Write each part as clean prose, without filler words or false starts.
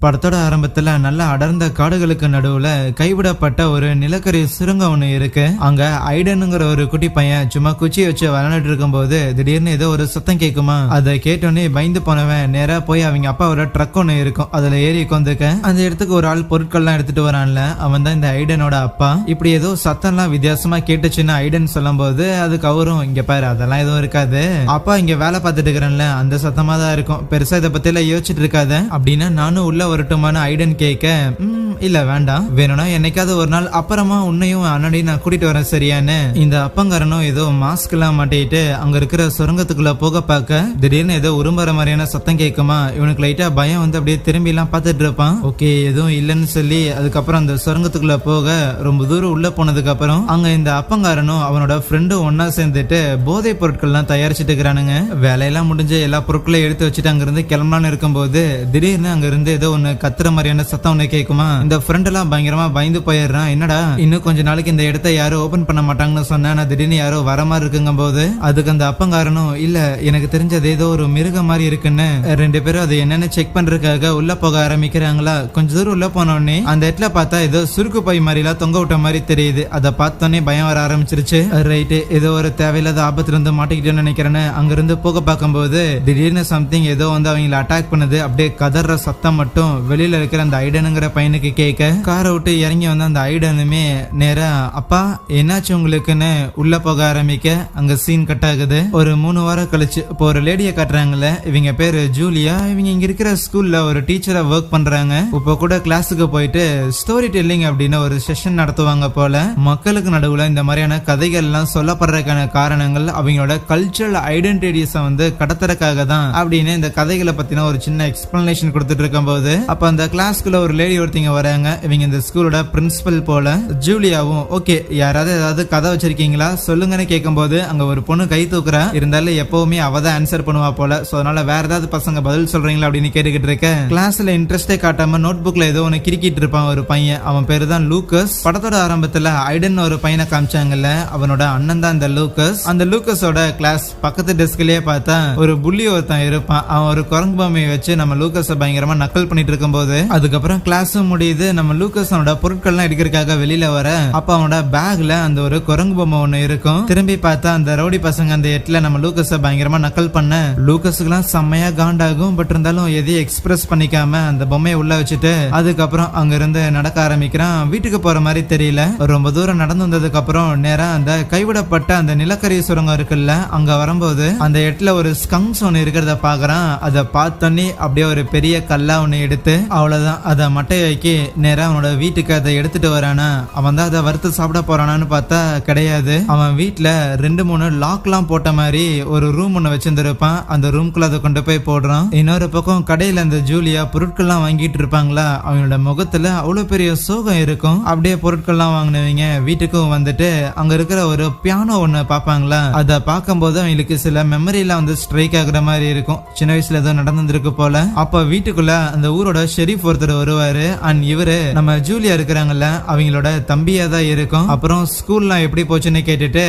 படத்தோட ஆரம்பத்துல நல்ல அடர்ந்த காடுகளுக்கு நடுவுல கைவிடப்பட்ட ஒரு நிலக்கரி சுரங்கம் ஒண்ணு இருக்கு. அங்க ஐடனுங்கிற ஒரு குட்டி பையன் சும்மா குச்சி வச்சு விளையாண்டுட்டு இருக்கும் போது திடீர்னு ஏதோ ஒரு சத்தம் கேட்குமா. அதை கேட்டோன்னே பயந்து போனவன் நேரா போய் அவங்க அப்பாவோட ட்ரக் ஒண்ணு இருக்கும், அதுல ஏறி உட்காந்துக்க. அந்த இடத்துக்கு ஒரு ஆள் பொருட்கள்லாம் எடுத்துட்டு வரான்ல, அவன் தான் இந்த ஐடனோட அப்பா. இப்படி ஏதோ சத்தம்லாம் வித்தியாசமா கேட்டுச்சுன்னு ஐடன் சொல்லும் போது அதுக்கு அவரும், இங்க பாரு அதெல்லாம் எதுவும் இருக்காது, அப்பா இங்க வேலை பார்த்துட்டு இருக்கிறேன்ல அந்த சத்தமா தான் இருக்கும், பெருசா இதை பத்தி எல்லாம் யோசிச்சுட்டு இருக்காத அப்படின்னா நானும் உள்ள வரட்டுமான ஐடன் கேட்க, இல்ல வேண்டாம், வேணும்னா என்னைக்காவது ஒரு நாள் அப்புறமா உன்னையும் அண்ணனையும் நான் கூட்டிட்டு வரேன் சரியானு. இந்த அப்பங்காரனும் ஏதோ மாஸ்க் எல்லாம் மாட்டிட்டு அங்க இருக்கிற சுரங்கத்துக்குள்ள போக பார்க்க திடீர்னு ஏதோ உரும்புற மாதிரியான சத்தம் கேட்குமா. இவனுக்கு லைட்டா பயம் வந்து அப்படியே திரும்பி எல்லாம் பார்த்துட்டு இருப்பான். ஓகே எதுவும் இல்லைன்னு சொல்லி அதுக்கப்புறம் அந்த சுரங்கத்துக்குள்ள போக ரொம்ப தூரம் உள்ள போனதுக்கு அப்புறம் அங்க இந்த அப்பங்காரனும் அவனோட ஃப்ரெண்டும் ஒன்னா சேர்ந்துட்டு போதை பொருட்கள்லாம் தயாரிச்சுட்டு இருக்கிறானுங்க. வேலையெல்லாம் முடிஞ்சு எல்லா பொருட்களையும் எடுத்து வச்சுட்டு அங்க இருந்து கிளம்பலான்னு இருக்கும்போது திடீர்னு அங்க இருந்து ஏதோ ஒண்ணு கத்துற மாதிரியான சத்தம் ஒண்ணு கேட்குமா. இந்த ஃப்ரெண்ட் எல்லாம் பயங்கரமா பயந்து போயிடுறான். என்னடா இன்னும் கொஞ்ச நாளைக்கு இந்த இடத்த யாரும் ஓபன் பண்ண மாட்டாங்கன்னு சொன்னா திடீர்னு யாரோ வர மாதிரி இருக்குங்க போது அதுக்கு அந்த அப்பங்காரனும், இல்ல எனக்கு தெரிஞ்சது ஏதோ ஒரு மிருகம் மாதிரி இருக்குன்னு ரெண்டு பேரும் அது என்னன்னு செக் பண்றதுக்காக உள்ள போக ஆரம்பிக்கிறாங்களா. கொஞ்ச தூரம் உள்ள போனோடனே அந்த இடத்துல பார்த்தா ஏதோ சுருக்கு பை மாதிரி எல்லாம் தொங்க விட்ட மாதிரி தெரியுது. அதை பார்த்தோன்னே பயம் வர ஆரம்பிச்சிருச்சு. ரைட்டு ஏதோ ஒரு தேவையில்லாத ஆபத்துல இருந்து மாட்டிக்கிட்டேன்னு நினைக்கிறேன்னு அங்கிருந்து போக பார்க்கும்போது திடீர்னு சம்திங் ஏதோ வந்து அவங்களை அட்டாக் பண்ணுது. அப்படியே கதற சத்தம் மட்டும் வெளியில இருக்கிற அந்த ஐடனுங்கிற பையனுக்கு கேட்க காரை விட்டு இறங்கி வந்து அந்த ஐடனுமே நேரா, அப்பா என்னாச்சு உங்களுக்குன்னு உள்ள போக ஆரம்பிக்க அங்க சீன் கட் ஆகுது. ஒரு 3 வாரம் கழிச்சு இப்போ ஒரு லேடியை காட்டுறாங்கல்ல, இவங்க பேரு ஜூலியா. இவங்க இங்க இருக்கிற ஸ்கூல்ல ஒரு டீச்சரா ஒர்க் பண்றாங்க. இப்போ கூட கிளாஸுக்கு போயிட்டு ஸ்டோரி டெல்லிங் அப்படின்னு ஒரு செஷன் நடத்துவாங்க போல. மக்களுக்கு நடுவுல இந்த மாதிரியான கதைகள் எல்லாம் சொல்லப்படுறதுக்கான காரணங்கள் அவங்களோட கல்ச்சரல் ஐடென்டிட்டிஸ வந்து கடத்துறதுக்காக தான் அப்படின்னு இந்த கதைகளை பத்தின ஒரு சின்ன எக்ஸ்பிளனேஷன் கொடுத்துட்டு இருக்கும் போது அப்ப அந்த கிளாஸ்க்குள்ள ஒரு லேடி ஒருத்தங்க வராங்க. இவங்க இந்த ஸ்கூலோட பிரின்சிபல் போல. ஜூலியாவும், ஓகே யாராவது ஏதாவது கதை வச்சிருக்கீங்களா சொல்லுங்கன்னு கேட்கும் போது அங்க ஒரு பொண்ணு கை தூக்குறா. இருந்தாலும் எப்பவுமே அவதான் ஆன்சர் பண்ணுவா போல. சோ அதனால வேற ஏதாவது பசங்க பதில் சொல்றீங்களா அப்படின்னு கேட்டுக்கிட்டு இருக்க கிளாஸ்ல இன்ட்ரெஸ்டே காட்டாம நோட் புக்ல ஏதோ ஒன்னு கிரிக்கிட்டு இருப்பான் ஒரு பையன். அவன் பேரு தான் லூக்கஸ். படத்தோட ஆரம்பத்துல ஐடன் ஒரு பையனை காமிச்சாங்கல்ல, அவனோட அண்ணன் தான் இந்த லூக்கஸ். அந்த லூக்கஸோட கிளாஸ் பக்கத்து டெஸ்க்லயே பார்த்தா ஒரு புள்ளி ஒருத்தன் இருப்பான். அவன் ஒரு குரங்கு பொம்மையை வச்சு நம்ம லூக்கஸ பயங்கரமா நக்கல் பண்ணிட்டு இருக்கும் போது அதுக்கப்புறம் கிளாஸும் முடியுது. நம்ம லூக்கஸோட பொருட்கள்லாம் எடுக்கிறதுக்காக வெளியில வர அப்ப அவனோட பேக்ல அந்த ஒரு குரங்கு பொம்மை ஒண்ணு இருக்கும். திரும்பி பார்த்தா அந்த ரவுடி பசங்க அந்த எட்ல நம்ம லூக்கஸ பயங்கரமா நக்கல் பண்ண லூக்கஸுக்குலாம் செம்மையா காண்டாகும். பட் இருந்தாலும் எதையும் எக்ஸ்பிரஸ் பண்ணிக்காம அந்த பொம்மையை உள்ள வச்சுட்டு அதுக்கப்புறம் அங்க இருந்து நடக்க ஆரம்பிக்கிறான். வீட்டுக்கு போற மாதிரி தெரியல. ரொம்ப தூரம் நடந்து வந்ததுக்கு அப்புறம் நேரா அந்த கைவிடப்பட்ட அந்த நிலக்கரி சுரங்கம் இருக்குல்ல, அங்க வரும்போது அந்த எட்ல ஒரு ஸ்கங்ஸ் ஒண்ணு இருக்கிறத பாக்குறான். அதை பார்த்தோன்னே அப்படியே ஒரு பெரிய கல்லா ஒண்ணு எடுத்து அவ்வளவுதான் அதை மட்டைய வைக்கி நேரா அவனோட வீட்டுக்கு அதை எடுத்துட்டு வரானா. அவன் தான் அதை வறுத்து சாப்பிட போறானான்னு பார்த்தா கிடையாது. அவன் வீட்டுல 2-3 லாக்லாம் போட்ட மாதிரி ஒரு ரூம் ஒண்ணு வச்சிருந்திருப்பான். அந்த ரூம்குள்ள அதை கொண்டு போய் போடுறான். இன்னொரு பக்கம் கடையில அந்த ஜூலியா பொருட்கள்லாம் வாங்கிட்டு இருப்பாங்களா, அவங்களோட முகத்துல அவ்வளவு பெரிய சோகம் இருக்கும். அப்படியே பொருட்கள்லாம் வாங்கினவங்க வீட்டுக்கும் வந்துட்டு அங்க இருக்கிற ஒரு பியானோ ஒண்ணு பாப்பாங்களா, அதை பார்க்கும்போது அவங்களுக்கு சில மெமரி எல்லாம் வந்து ஸ்ட்ரைக் ஆகுற மாதிரி இருக்கும். சின்ன வயசுல ஏதோ நடந்திருக்கு போல. அப்ப வீட்டுக்குள்ள அந்த ஊரோட ஷெரீஃப் ஒருத்தர் வருவாரு. அண்ட் இவரு நம்ம ஜூலியா இருக்கிறாங்கல்ல அவங்களோட தம்பியா தான் இருக்கும். அப்புறம் ஸ்கூல்லாம் எப்படி போச்சுன்னு கேட்டுட்டு,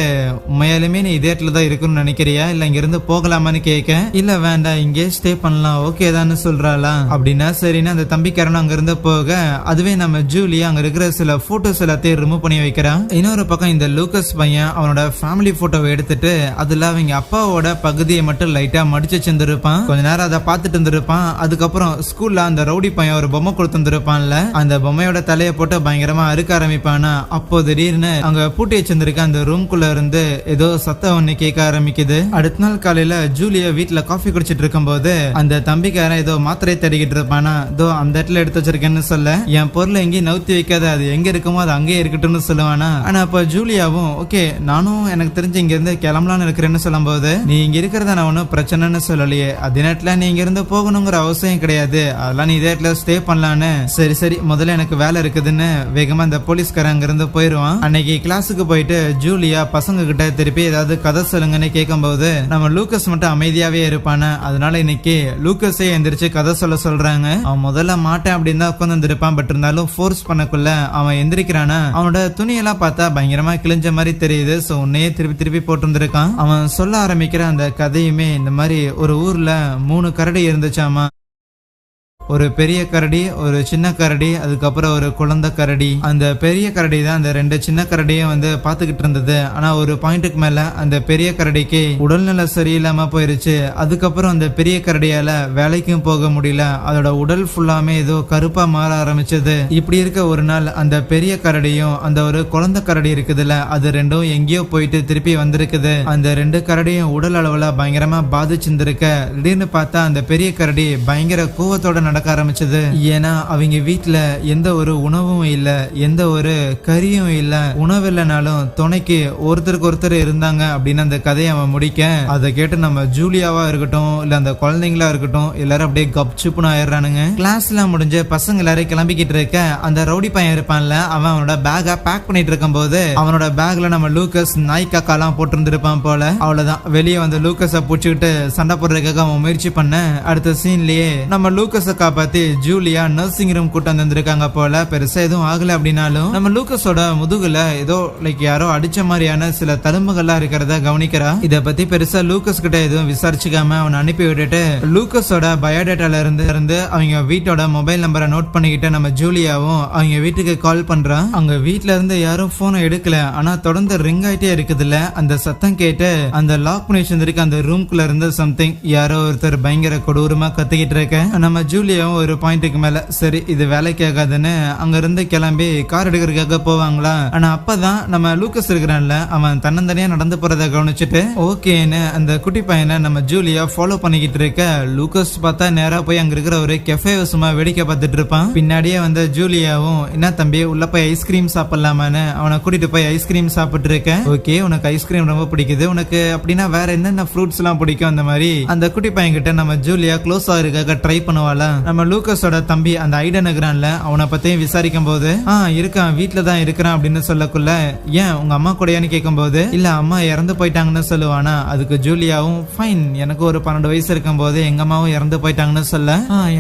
உண்மையாலுமே நீ இதே இடத்துல தான் இருக்குன்னு நினைக்கிறியா இல்ல இங்க இருந்து போகலாமான்னு கேட்க, இல்ல வேண்டாம் இங்கே ஸ்டே பண்ணலாம் ஓகே தான்னு சொல்றாளா. அப்படின்னா சரின்னு அந்த தம்பிக்காரன் அங்க இருந்து போக அதுவே நம்ம ஜூலியா அங்க இருக்கிற சில போட்டோஸ் எல்லாத்தையும் ரிமூவ் பண்ணி வைக்கிறான். இன்னொரு பக்கம் இந்த லூக்கஸ் பையன் அவனோட ஃபேமிலி போட்டோவை எடுத்துட்டு அதுல அவங்க அப்பாவோட பகுதியை மட்டும் லைட்டா மடிச்சு வச்சிருந்திருப்பான். கொஞ்ச நேரம் அதை பார்த்துட்டு இருந்திருப்பான். அதுக்கப்புறம் ஸ்கூல்ல அந்த ரவுடி பையன் ஒரு பொம்மை கொடுத்துருப்பான்ல, அந்த பொம்மையோட தலையை போட்டு பயங்கரமா அறுக்க ஆரம்பிப்பானா. அப்போ திடீர்னு அங்க பூட்டி வச்சிருந்திருக்க அந்த ரூம்குள்ள இருந்து ஏதோ சத்தம் ஒண்ணு கேட்க ஆரம்பிக்குது. அடுத்த நாள் காலையில ஜூலியா வீட்டுல காஃபி குடிச்சிட்டு இருக்கும் போது அந்த தம்பிக்காரன் ஏதோ மாத்திரை தேடிக்கிட்டு இருப்பானா. இதோ அந்த இடத்துல எடுத்து வச்சிருக்கேன்னு சொல்ல, என் பொருளை எங்கேயும் நவுத்தி வைக்காத, அது எங்க இருக்குமோ அது அங்கேயே இருக்கட்டும்னு சொல்லுவானா. ஆனா அப்ப ஜூலியாவும், ஓகே நானும் எனக்கு தெரிஞ்சு இங்க இருந்து கிளம்பலான்னு இருக்கிறேன்னு சொல்லும் போது, நீ இங்க இருக்கிறத நான் ஒன்னும் பிரச்சனைன்னு சொல்லலையே, அதே நேரத்துல நீ இங்க இருந்து போகணுங்கிற அவசியம் கிடையாது, அதெல்லாம் நீ இதே இடத்துல ஸ்டே பண்ணலான்னு. சரி சரி முதல்ல எனக்கு வேலை இருக்குதுன்னு வேகமா இந்த போலீஸ்காரன் அங்க இருந்து போயிருவான். அன்னைக்கு கிளாஸுக்கு போயிட்டு ஜூலியா பசங்க கிட்ட திருப்பி ஏதாவது கதை சொல்லுங்கன்னு கேட்கும் போது நம்ம லூக்கஸ் மட்டும் அமைதியாவே இருப்பான. அதனால இன்னைக்கு லூக்கஸே எந்திரிச்சு கதை சொல்றாங்க. அவன் முதல்ல மாட்டேன் அப்படின்னு தான் உட்காந்து இருப்பான். பட் இருந்தாலும் ஃபோர்ஸ் பண்ணக்குள்ள அவன் எந்திரிக்கிறானா. அவனோட துணியெல்லாம் பார்த்தா பயங்கரமா கிழிஞ்ச மாதிரி தெரியுது. சோ உன்னையே திருப்பி திருப்பி போட்டு இருந்திருக்கான். அவன் சொல்ல ஆரம்பிக்கிற அந்த கதையுமே இந்த மாதிரி ஒரு ஊர்ல 3 கரடி இருந்துச்சாமா. ஒரு பெரிய கரடி, ஒரு சின்ன கரடி, அதுக்கப்புறம் ஒரு குழந்தை கரடி. அந்த பெரிய கரடி தான் அந்த 2 சின்ன கரடியும் வந்து பாத்துக்கிட்டு இருந்தது. ஆனா ஒரு பாயிண்ட்டுக்கு மேல அந்த பெரிய கரடிக்கு உடல்நல சரியில்லாம போயிருச்சு. அதுக்கப்புறம் அந்த பெரிய கரடியால வேலைக்கும் போக முடியல. அதோட உடல் ஃபுல்லாமே ஏதோ கருப்பா மாற ஆரம்பிச்சது. இப்படி இருக்க ஒரு நாள் அந்த பெரிய கரடியும் அந்த ஒரு குழந்தை கரடி இருக்குதுல்ல, அது ரெண்டும் எங்கேயோ போயிட்டு திருப்பி வந்திருக்குது. அந்த 2 கரடியும் உடல் அளவுல பயங்கரமா பாதிச்சிருந்திருக்க திடீர்னு பார்த்தா அந்த பெரிய கரடி பயங்கர கோவத்தோட நடக்க ஆரம்பிச்சது. ஏன்னா அவங்க வீட்டுல எந்த ஒரு உணவும் இல்ல, எந்த ஒரு கறியும் இல்ல. உணவு இல்லைனாலும் துணைக்கு ஒருத்தருக்கு ஒருத்தர் இருந்தாங்க அப்படின்னு அந்த கதையை அவன் முடிக்க, அதை கேட்டு நம்ம ஜூலியாவா இருக்கட்டும் இல்ல அந்த குழந்தைங்களா இருக்கட்டும் எல்லாரும் அப்படியே கப்சுப்புன்னு ஆயிடுறானுங்க. கிளாஸ்ல முடிஞ்ச பசங்க எல்லாரும் கிளம்பிக்கிட்டு இருக்க அந்த ரவுடி பையன் இருப்பான்ல, அவனோட பேக்கை பேக் பண்ணிட்டு இருக்கும் போது அவனோட பேக்ல நம்ம லூக்கஸ் நாய் காக்காலாம் போட்டிருந்திருப்பான் போல. அவ்வளவுதான், வெளியே வந்து லூக்கஸ புடிச்சுக்கிட்டு சண்டை போடுறதுக்காக அவன் முயற்சி பண்ண அடுத்த சீன்லயே நம்ம லூக்கஸ காப்பாத்தி ஜூலியா நர்சிங் ரூம் கூட்டு வந்திருக்காங்க போல. பெருசா எதுவும் ஆகல அப்படின்னாலும் நம்ம லூக்கஸோட முதுகுல ஏதோ லைக் யாரோ அடிச்ச மாதிரியான சில தழும்புகள்லாம் இருக்கிறத கவனிக்கிறா. இத பத்தி பெருசா லூக்கஸ் கிட்ட எதுவும் விசாரிச்சுக்காம அவன் அனுப்பி விட்டுட்டு லூக்கஸோட பயோடேட்டால இருந்து அவங்க வீட்டோட மொபைல் நம்பரை நோட் பண்ணிக்கிட்டு நம்ம ஜூலியாவும் அவங்க வீட்டுக்கு கால் பண்றான். அவங்க வீட்டுல இருந்து யாரும் போனை எடுக்கல, ஆனா தொடர்ந்து ரிங் ஆயிட்டே இருக்குதுல்ல. அந்த சத்தம் கேட்டு அந்த லாக் பண்ணி வச்சிருக்க அந்த ரூம்குள்ள இருந்து சம்திங் யாரோ ஒருத்தர் பயங்கர கொடூரமா கத்திக்கிட்டு இருக்க. நம்ம ஜூலியாவும் ஒரு பாயிண்ட்டுக்கு மேல சரி இது வேலைக்கு ஆகாதுன்னு அங்க இருந்து கிளம்பி கார் எடுக்கிறதுக்காக போவாங்களா. ஆனா அப்பதான் நம்ம லூக்கஸ் இருக்கிறான்ல, அவன் தன்னந்தனியா நடந்து போறதை கவனிச்சுட்டு ஓகேன்னு அந்த குட்டி பையனை நம்ம ஜூலியா ஃபாலோ பண்ணிக்கிட்டு இருக்க. லூக்கஸ் பார்த்தா நேரா போய் அங்க இருக்கிற ஒரு கெஃபே சும்மா வேடிக்கை பார்த்துட்டு இருப்பான். பின்னாடியே வந்த ஜூலியாவும் என்ன தம்பி உள்ள போய் ஐஸ்கிரீம் சாப்பிடலாமான்னு அவனை கூட்டிட்டு போய் ஐஸ்கிரீம் சாப்பிட்டு இருக்க. ஓகே உனக்கு ஐஸ்கிரீம் ரொம்ப பிடிக்குது, உனக்கு அப்படின்னா வேற என்னென்ன ஃப்ரூட்ஸ் எல்லாம் பிடிக்கும் அந்த மாதிரி அந்த குட்டி பையன் கிட்ட நம்ம ஜூலியா க்ளோஸ் ஆகிறதுக்காக ட்ரை பண்ணுவாளா. நம்ம லூக்கஸோட தம்பி அந்த ஐடன் இருக்கிறான்ல, அவனை பத்தியும் விசாரிக்கும் போது இருக்கான் வீட்டுல தான் இருக்கிறான் அப்படின்னு சொல்லக்குள்ள ஏன் உங்க அம்மா கூடயான்னு கேட்கும் போது இல்ல அம்மா இறந்து போயிட்டாங்கன்னு சொல்லுவானா. அதுக்கு ஜூலியாவும் ஃபைன் எனக்கு ஒரு 12 வயசு இருக்கும் போது எங்க அம்மாவும் இறந்து போயிட்டாங்கன்னு சொல்ல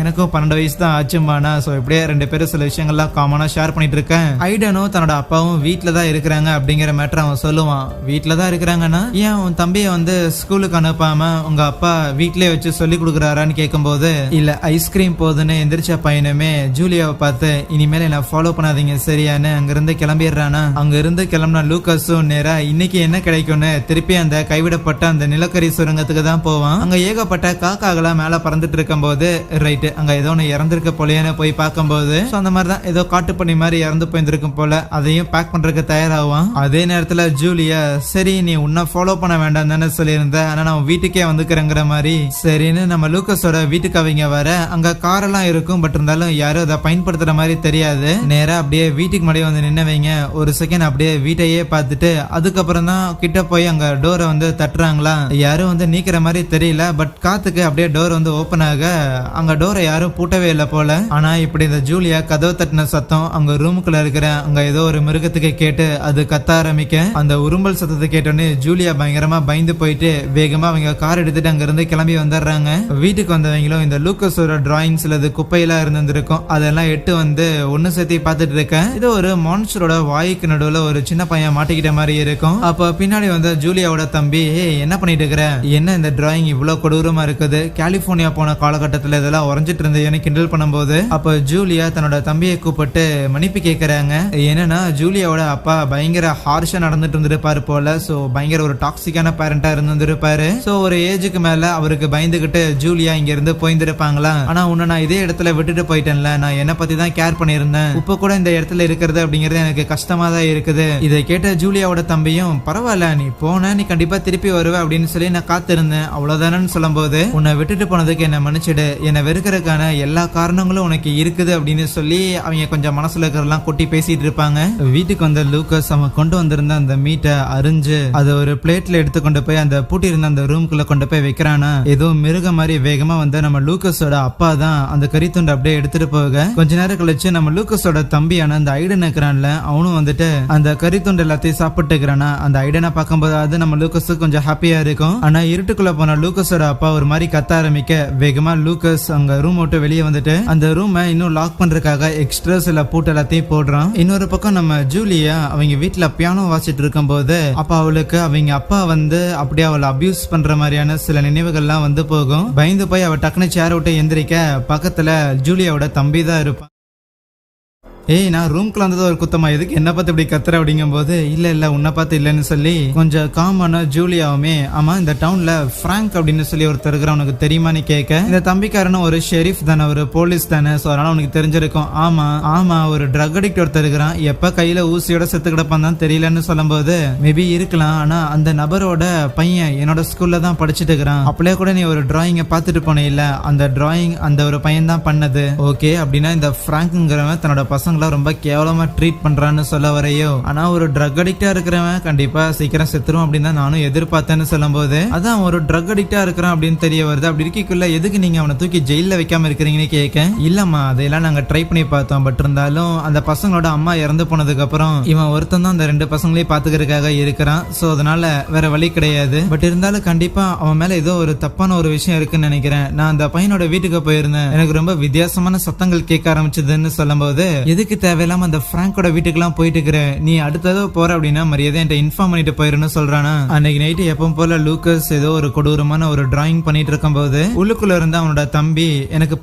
எனக்கும் 12 வயசு தான் ஆச்சுமானா. சோ இப்படியே 2 பேரும் சில விஷயங்கள்லாம் காமனா ஷேர் பண்ணிட்டு இருக்கேன். ஐடனும் தன்னோட அப்பாவும் வீட்டுல தான் இருக்கிறாங்க அப்படிங்கிற மேட்டர் அவன் சொல்லுவான். வீட்டுல தான் இருக்கிறாங்கன்னா ஏன் உன் தம்பியை வந்து ஸ்கூலுக்கு அனுப்பாம உங்க அப்பா வீட்லயே வச்சு சொல்லி கொடுக்குறாரான்னு கேட்கும் போது இல்ல ஐஸ்கிரீம் போதுன்னு எந்திரிச்ச பையனுமே ஜூலியாவை பார்த்து இனிமேல் என்ன ஃபாலோ பண்ணாதீங்க சரியான்னு அங்கிருந்து கிளம்பிடுறானா. அங்க இருந்து கிளம்பின லூக்கஸும் நேரா இன்னைக்கு என்ன கிடைக்கும்னு திருப்பி அந்த கைவிடப்பட்ட அந்த நிலக்கரி சுரங்கத்துக்கு தான் போவான். அங்க ஏகப்பட்ட காக்காகலாம் மேல பறந்துட்டு இருக்கும் போது ரைட்டு அங்க ஏதோ ஒண்ணு இறந்திருக்க போலேன்னு போய் பார்க்கும்போது அந்த மாதிரிதான் ஏதோ காட்டு பண்ணி மாதிரி இறந்து போயிருக்கும் போல. அதையும் பேக் பண்றதுக்கு தயாராவான். அதே நேரத்துல ஜூலியா சரி நீ உன்னை ஃபாலோ பண்ண வேண்டாம் தானே சொல்லியிருந்த, ஆனா நான் வீட்டுக்கே வந்துக்கிறேங்கிற மாதிரி சரின்னு நம்ம லூக்கஸோட வீட்டுக்கு அவங்க வர அங்க காரெல்லாம் இருக்கும். பட் இருந்தாலும் யாரும் அதை பயன்படுத்துற மாதிரி தெரியாது. நேரா அப்படியே வீட்டுக்கு முன்னாடி வந்து நின்னவங்க ஒரு செகண்ட் அப்படியே வீட்டையே பார்த்துட்டு அதுக்கப்புறம் தான் கிட்ட போய் அங்க டோரை வந்து தட்டுறாங்களா. யாரும் வந்து நீக்கிற மாதிரி தெரியல. பட் காத்துக்கு அப்படியே டோர் வந்து ஓபன் ஆக அங்க டோரை யாரும் பூட்டவே இல்லை போல. ஆனா இப்படி இந்த ஜூலியா கதவு தட்டின சத்தம் அங்க ரூமுக்குள்ள இருக்கிற அங்க ஏதோ ஒரு மிருகத்துக்கு கேட்டு அது கத்த ஆரம்பிக்க அந்த உரும்பல் சத்தத்தை கேட்டோன்னே ஜூலியா பயங்கரமா பயந்து போயிட்டு வேகமா அவங்க கார் எடுத்துட்டு அங்க இருந்து கிளம்பி வந்துடுறாங்க. வீட்டுக்கு வந்தவங்களும் இந்த லூக்கஸோட டிராயிங்ஸ் அல்லது குப்பையெல்லாம் இருந்திருக்கும் அதெல்லாம் எட்டு வந்து ஒன்னு சேர்த்து பார்த்துட்டு இருக்கேன். இது ஒரு மான்ஸ்டரோட வாய்க்கு நடுவுல ஒரு சின்ன பையன் மாட்டிக்கிட்ட மாதிரி இருக்கும். அப்ப பின்னாடி வந்து ஜூலியாவோட தம்பி என்ன பண்ணிட்டு இருக்கிற, என்ன இந்த டிராயிங் இவ்வளவு கொடூரமா இருக்குது, கலிபோர்னியா போன காலகட்டத்துல இதெல்லாம் உறைஞ்சிட்டு இருந்தேன்னு கிண்டல் பண்ணும்போது அப்ப ஜூலியா தன்னோட தம்பியை கூப்பிட்டு மன்னிப்பு கேட்கறாங்க. என்னன்னா ஜூலியாவோட அப்பா பயங்கர ஹார்ஷா நடந்துட்டு இருந்திருப்பாரு போல. சோ பயங்கர ஒரு டாக்ஸிக்கான பேரண்டா இருந்திருப்பாரு. சோ ஒரு ஏஜுக்கு மேல அவருக்கு பயந்துகிட்டு ஜூலியா இங்க இருந்து போயிருந்திருப்பாங்களா. ஆனா உன்னை நான் இதே இடத்துல விட்டுட்டு போயிட்டேன்ல, நான் என்ன பத்தி தான் கேர் பண்ணியிருந்தேன், இப்ப கூட இந்த இடத்துல இருக்கிறது அப்படிங்கறது எனக்கு கஷ்டமா தான் இருக்குது. இதை கேட்ட ஜூலியாவோட தம்பியும் பரவாயில்ல நீ போன நீ கண்டிப்பா திருப்பி வருவ அப்படின்னு சொல்லி நான் காத்திருந்தேன் அவ்வளவுதானு சொல்லும் போது உன்னை விட்டுட்டு போனதுக்கு என்ன மன்னிச்சிடு, என்னை வெறுக்கிறதுக்கான எல்லா காரணங்களும் உனக்கு இருக்குது அப்படின்னு சொல்லி அவங்க கொஞ்சம் மனசுல இருக்கிறதெல்லாம் கொட்டி பேசிட்டு இருப்பாங்க. வீட்டுக்கு வந்த லூக்கஸ் அவன் கொண்டு வந்திருந்த அந்த மீட்டை அரிஞ்சு அதை ஒரு பிளேட்ல எடுத்துக்கொண்டு போய் அந்த பூட்டி இருந்த அந்த ரூம்குள்ள கொண்டு போய் வைக்கிறானா. ஏதோ மிருக மாதிரி வேகமா வந்து நம்ம லூக்கஸோட அப்பா தான் அந்த கறித்துண்டை அப்படியே எடுத்துட்டு போக கொஞ்ச நேரம் கழிச்சு நம்ம லூக்கஸோட தம்பியான அந்த ஐடன் இருக்கிறான்ல அவனும் வந்துட்டு அந்த கறித்துண்டு எல்லாத்தையும் சாப்பிட்டு இருக்கிறானா. அந்த ஐடனை பார்க்கும்போது அது நம்ம லூக்கஸுக்கு கொஞ்சம் ஹாப்பியா இருக்கும். ஆனா இருட்டுக்குள்ள போன லூக்கஸோட அப்பா ஒரு மாதிரி கத்த ஆரம்பிக்க வேகமா லூக்கஸ் அங்க ரூம் விட்டு வெளியே வந்துட்டு அந்த ரூமை இன்னும் லாக் பண்றதுக்காக எக்ஸ்ட்ரா சில பூட்டு எல்லாத்தையும் போடுறான். இன்னொரு பக்கம் நம்ம ஜூலியா அவங்க வீட்டுல பியானோ வாசிட்டு இருக்கும் போது அப்ப அவளுக்கு அவங்க அப்பா வந்து அப்படியே அவளை அபியூஸ் பண்ற மாதிரியான சில நினைவுகள்லாம் வந்து போகும். பயந்து போய் அவ டக்குனு சேர் விட்டு எந்திரிக்க பக்கத்துல ஜூலியாவோட தம்பி தான் இருப்பான். ஏய், நான் ரூம்குள்ள வந்தது ஒரு குத்தமா, எதுக்கு என்ன பார்த்து இப்படி கத்துற அப்படிங்கும் போது இல்ல உன்னை பார்த்து இல்லன்னு சொல்லி கொஞ்சம் காமான ஜூலியாவுமே, ஆமா இந்த டவுன்ல பிராங்க் அப்படின்னு சொல்லி ஒருத்தர் இருக்கிற உனக்கு தெரியுமான்னு கேட்க, இந்த தம்பிக்காரனும் ஒரு ஷெரீஃப் தானே, ஒரு போலீஸ் தானே, சோ அதனால உனக்கு தெரிஞ்சிருக்கும். ஆமா ஒரு ட்ரக் அடிக்ட் ஒருத்தர் இருக்கிறான், எப்ப கையில ஊசியோட செத்து கிடப்பான் தான் தெரியலன்னு சொல்லும் போது மேபி இருக்கலாம், ஆனா அந்த நபரோட பையன் என்னோட ஸ்கூல்ல தான் படிச்சுட்டு இருக்கிறான், அப்படியே கூட நீ ஒரு டிராயிங்க பாத்துட்டு போனே இல்ல, அந்த டிராயிங் அந்த ஒரு பையன் தான் பண்ணது. ஓகே, அப்படின்னா இந்த பிராங்க்ங்கிறவன் தன்னோட பசங்க ரொம்ப கேவலமா ட்ரீட் பண்றான்னு சொல்ல வரையோ, ஆனா ஒரு ட்ரக் அடிக்டா இருக்கிறவன் கண்டிப்பா சீக்கிரம் செத்துரும் அப்படின்னு தான் நானும் எதிர்பார்த்தேன்னு சொல்லும் போது, அதான் ஒரு ட்ரக் அடிக்டா இருக்கிறான் அப்படின்னு தெரிய வருது. அப்படி இருக்கக்குள்ள எதுக்கு நீங்க அவனை தூக்கி ஜெயில வைக்காம இருக்கிறீங்கன்னு கேட்க, இல்லம்மா அதையெல்லாம் நாங்க ட்ரை பண்ணி பார்த்தோம், பட் இருந்தாலும் அந்த பசங்களோட அம்மா இறந்து போனதுக்கு அப்புறம் இவன் ஒருத்தன் தான் அந்த 2 பசங்களையும் பாத்துக்கிறதுக்காக இருக்கிறான், சோ அதனால வேற வழி கிடையாது. பட் இருந்தாலும் கண்டிப்பா அவன் மேல ஏதோ ஒரு தப்பான ஒரு விஷயம் இருக்குன்னு நினைக்கிறேன். நான் அந்த பையனோட வீட்டுக்கு போயிருந்தேன், எனக்கு ரொம்ப வித்தியாசமான சத்தங்கள் கேட்க ஆரம்பிச்சதுன்னு சொல்லும் போது, எதுக்கு தேவையில்லாம அந்த பிராங்கோட வீட்டுக்கு எல்லாம் போயிட்டு இருக்கிற, நீ அடுத்ததோ போற அப்படின்னா மரியாதை என்கிட்ட இன்ஃபார்ம் பண்ணிட்டு போயிருன்னு சொல்றானா. அன்னைக்கு நைட்டு எப்பவும் போல லூக்கஸ் ஏதோ ஒரு கொடூரமான ஒரு டிராயிங் பண்ணிட்டு இருக்கும் போது உள்ளுக்குள்ள இருந்து அவனோட தம்பி எனக்கு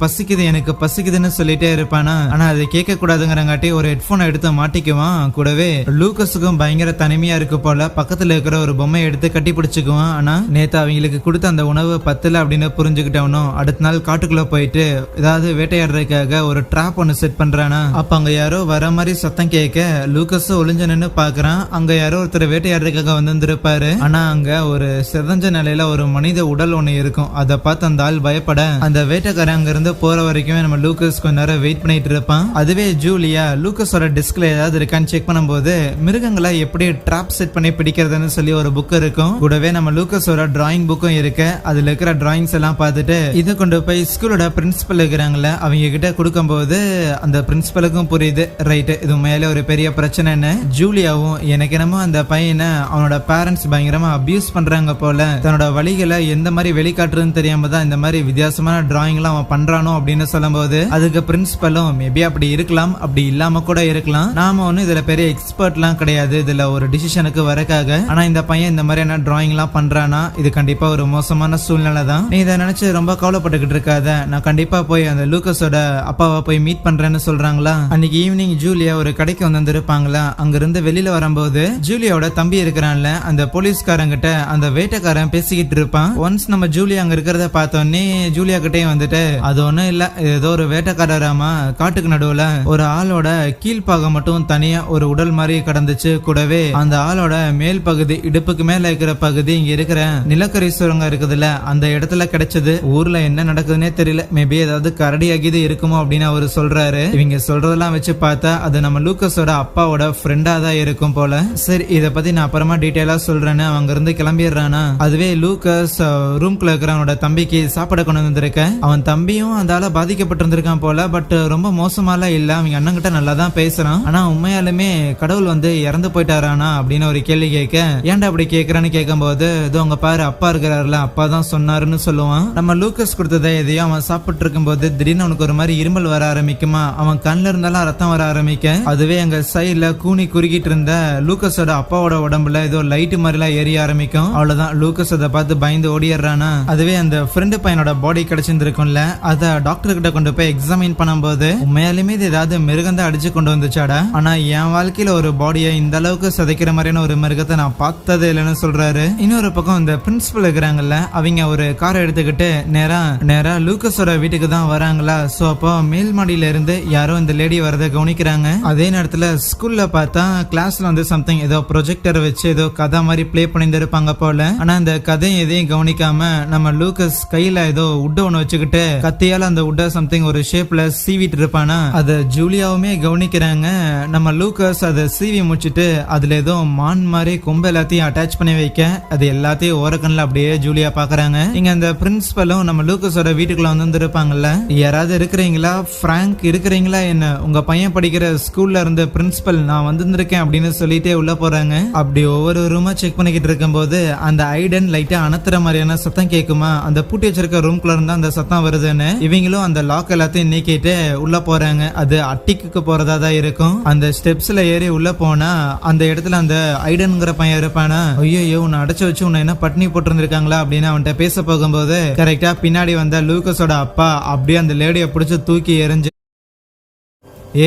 பசிக்குதுன்னு சொல்லிட்டே இருப்பானா, ஆனா அதை கேட்க கூடாதுங்கிறங்காட்டி ஒரு ஹெட்போனை எடுத்து மாட்டிக்குவான். கூடவே லூக்கஸுக்கும் பயங்கர தனிமையா இருக்கு போல, பக்கத்துல இருக்கிற ஒரு பொம்மையை எடுத்து கட்டி பிடிச்சுக்குவான். ஆனா நேத்து அவங்களுக்கு கொடுத்த அந்த உணவு பத்தல அப்படின்னு புரிஞ்சுக்கிட்டவனும் அடுத்த நாள் காட்டுக்குள்ள போயிட்டு ஏதாவது வேட்டையாடுறதுக்காக ஒரு ட்ராப் ஒன்னு செட் பண்றானா. அப்ப அங்க யாரோ வர மாதிரி சத்தம் கேட்க லூக்கஸ் ஒளிஞ்ச நின்னு பாக்குறான். அங்க யாரோ ஒருத்தர் வேட்டையாடுறதுக்காக வந்திருப்பாரு. ஆனா அங்க ஒரு சிதஞ்ச நிலையில ஒரு மனித உடல் ஒண்ணு இருக்கும். அதை பார்த்து அந்த ஆள் பயப்பட அந்த வேட்டைக்காரன் அங்க இருந்து போற வரைக்கும் நம்ம லூக்கஸ் கொஞ்ச நேரம் வெயிட் பண்ணிட்டு இருப்பான். அதுவே ஜூலியா லூக்கஸோட டிஸ்க்ல ஏதாவது இருக்கான்னு செக் பண்ணும்போது மிருகங்களை எப்படி ட்ராப் செட் பண்ணி பிடிக்கிறதுன்னு சொல்லி ஒரு புக் இருக்கும். கூடவே நம்ம லூக்கஸோட டிராயிங் புக்கும் இருக்கு. அதுல இருக்கிற டிராயிங்ஸ் எல்லாம் பார்த்துட்டு இதை கொண்டு போய் ஸ்கூலோட பிரின்சிபல் இருக்கிறாங்கல்ல அவங்க கிட்ட கொடுக்கும் போது அந்த பிரின்சிபலுக்கும் புரியுது, ரைட் இது மேல ஒரு பெரிய பிரச்சனைன்னு. ஜூலியாவும் எனக்கு என்னமோ அந்த பையனை அவனோட பேரண்ட்ஸ் பயங்கரமா அபியூஸ் பண்றாங்க போல, தன்னோட வழிகளை எந்த மாதிரி வெளிக்காட்டுறதுன்னு தெரியாம தான் இந்த மாதிரி வித்தியாசமான டிராயிங் எல்லாம் அவன் பண்றானோ அப்படின்னு சொல்லும் போது அதுக்கு பிரின்சிபலும் மேபி அப்படி இருக்கலாம், அப்படி இல்லாம கூட இருக்கலாம், நாம ஒண்ணு இதுல பெரிய எக்ஸ்பர்ட் எல்லாம் கிடையாது இதுல ஒரு டிசிஷனுக்கு வரக்காக. ஆனா இந்த பையன் இந்த மாதிரியான டிராயிங் எல்லாம் பண்றானா இது கண்டிப்பா ஒரு மோசமான சூழ்நிலை தான். நீ இதை நினைச்சு ரொம்ப கவலைப்பட்டுக்கிட்டு இருக்காத, நான் கண்டிப்பா போய் அந்த லூக்கஸோட அப்பாவை போய் மீட் பண்றேன்னு சொல்றாங்களா. அன்னைக்கு ஈவினிங் ஜூலியா ஒரு கடைக்கு வந்திருப்பாங்களா. அங்க இருந்து வெளியில வரும்போது ஜூலியாவோட தம்பி இருக்கிறான்ல அந்த போலீஸ்காரங்கிட்ட அந்த வேட்டைக்காரன் பேசிக்கிட்டு இருப்பான். ஒன்ஸ் நம்ம ஜூலியா அங்க இருக்கிறத பார்த்தோன்னே ஜூலியா கிட்டே வந்துட்டு அது ஒண்ணும் இல்ல, ஏதோ ஒரு வேட்டைக்காரராமா காட்டுக்கு நடுவுல ஒரு ஆளோட கீழ்பாகம் மட்டும் தனியா ஒரு உடல் மாதிரி கடந்துச்சு. கூடவே அந்த ஆளோட மேல் பகுதி இடுப்புக்கு மேல இருக்கிற பகுதி இங்க இருக்கிற நிலக்கரி சுரங்கம் இருக்குதுல்ல அந்த இடத்துல கிடைச்சது. ஊர்ல என்ன நடக்குதுன்னே தெரியல, மேபி ஏதாவது கரடி அகிது இருக்குமோ அப்படின்னு அவரு சொல்றாரு. இவங்க சொல்றதெல்லாம் வச்சு பார்த்தா அது நம்ம லூக்கஸோட அப்பாவோட ஃப்ரெண்டா தான் இருக்கும் போல. சரி இத பத்தி நான் அப்புறமா டீடைலா சொல்றேன்னு அவங்க இருந்து கிளம்பிடுறானா. அதுவே லூக்கஸ் ரூம்குள்ள இருக்கிறவனோட தம்பிக்கு சாப்பாடு கொண்டு வந்திருக்க. அவன் தம்பியும் அதால பாதிக்கப்பட்டிருந்திருக்கான் போல, பட் ரொம்ப மோசமாலாம் இல்ல, அவங்க அண்ணன் கிட்ட நல்லா தான் பேசுறான். ஆனா உண்மையாலுமே கடவுள் வந்து இறந்து போயிட்டாரானா அப்படின்னு ஒரு கேள்வி கேட்க, ஏன்டா அப்படி கேக்குறான்னு கேட்கும் போது இதோ உங்க பாரு அப்பா இருக்கிறாருல அப்பா தான் சொன்னாருன்னு சொல்லுவான். நம்ம லூக்கஸ் கொடுத்ததை எதையோ அவன் சாப்பிட்டு இருக்கும் போது திடீர்னு அவனுக்கு ஒரு மாதிரி இருமல் வர ஆரம்பிக்குமா. அவன் கண்ணுல இருந்தாலும் ரத்தம் வர ஆரம்பிக்க, அதுவே அங்க சைட்ல கூனி குறுகிட்டு இருந்த லூக்கஸோட அப்பாவோட உடம்புல ஏதோ லைட் மாதிரி எல்லாம் எரிய ஆரம்பிக்கும். அவ்வளவுதான் லூக்கஸ் அதை பார்த்து பயந்து ஓடிடுறானா. அதுவே அந்த ஃப்ரெண்டு பையனோட பாடி கிடைச்சிருக்கும்ல அத டாக்டர் கிட்ட கொண்டு போய் எக்ஸாமின் பண்ணும்போது உண்மையாலுமே இது ஏதாவது மிருகம் தான் அடிச்சு கொண்டு வந்துச்சாடா, ஆனா என் வாழ்க்கையில ஒரு பாடியை இந்த அளவுக்கு சதைக்கிற மாதிரியான ஒரு மிருகத்தை நான் பார்த்ததே இல்லைன்னு சொல்றாரு. இன்னொரு பக்கம் இந்த பிரின்சிபல் இருக்கிறாங்கல்ல அவங்க ஒரு காரை எடுத்துக்கிட்டு நேரா லூக்கஸோட வீட்டுக்கு தான் வராங்களா. சோ அப்போ மேல் மாடியில இருந்து யாரோ இந்த லேடி வரதை கவனிக்கிறாங்க. அதே நேரத்துல ஸ்கூல்ல பார்த்தா கிளாஸ்ல வந்து சம்திங் ஏதோ ப்ரொஜெக்டர் வச்சு ஏதோ கதை மாதிரி பிளே பண்ணிட்டு இருப்பாங்க போல. ஆனா அந்த கதையை எதையும் கவனிக்காம நம்ம லூக்கஸ் கையில ஏதோ உட்ட ஒண்ணு வச்சுக்கிட்டு கத்தியால அந்த உட்ட சம்திங் ஒரு ஷேப்ல சீவிட்டு இருப்பானா. அத ஜூலியாவுமே கவனிக்கிறாங்க. நம்ம லூக்கஸ் அதை சீவி முடிச்சுட்டு அதுல ஏதோ மான் மாதிரி கொம்பு எல்லாத்தையும் அட்டாச் பண்ணி வைக்க அது எல்லாத்தையும் ஓரக்கண்ணில் அப்படியே ஜூலியா பாக்குறாங்க. இங்க அந்த பிரின்சிபலும் நம்ம லூக்கஸோட வீட்டுக்குள்ள வந்து இருப்பாங்கல்ல, யாராவது இருக்கிறீங்களா, பிராங்க் இருக்கிறீங்களா, என்ன உங்க பையன் படிக்கிற ஸ்கூல்ல இருந்த பிரின்சிபல் நான் வந்திருக்கேன் அப்படின்னு சொல்லிட்டே உள்ள போறாங்க. அப்படி ஒவ்வொரு ரூமா செக் பண்ணிக்கிட்டு இருக்கும்போது அந்த ஐடன் லைட்டா அணத்துற மாதிரியான சத்தம் கேக்குமா, அந்த பூட்டி வச்சிருக்க ரூம்குள்ள இருந்தா அந்த சத்தம் வருதுன்னு இவங்களும் அந்த லாக் எல்லாத்தையும் நீக்கிட்டு உள்ள போறாங்க. அது அட்டிக்கு போறதா தான் இருக்கும். அந்த ஸ்டெப்ஸ்ல ஏறி உள்ள போனா அந்த இடத்துல அந்த ஐடன்ங்கிற பையன் இருப்பானா, ஐயோ உன்னை அடைச்சு வச்சு உன்னை என்ன பட்னி போட்டு இருந்திருக்காங்களா அப்படின்னு அவன்கிட்ட பேச போகும்போது கரெக்டா பின்னாடி வந்த லூக்கஸோட அப்பா அப்படியே அந்த லேடியை பிடிச்சு தூக்கி எறிஞ்சு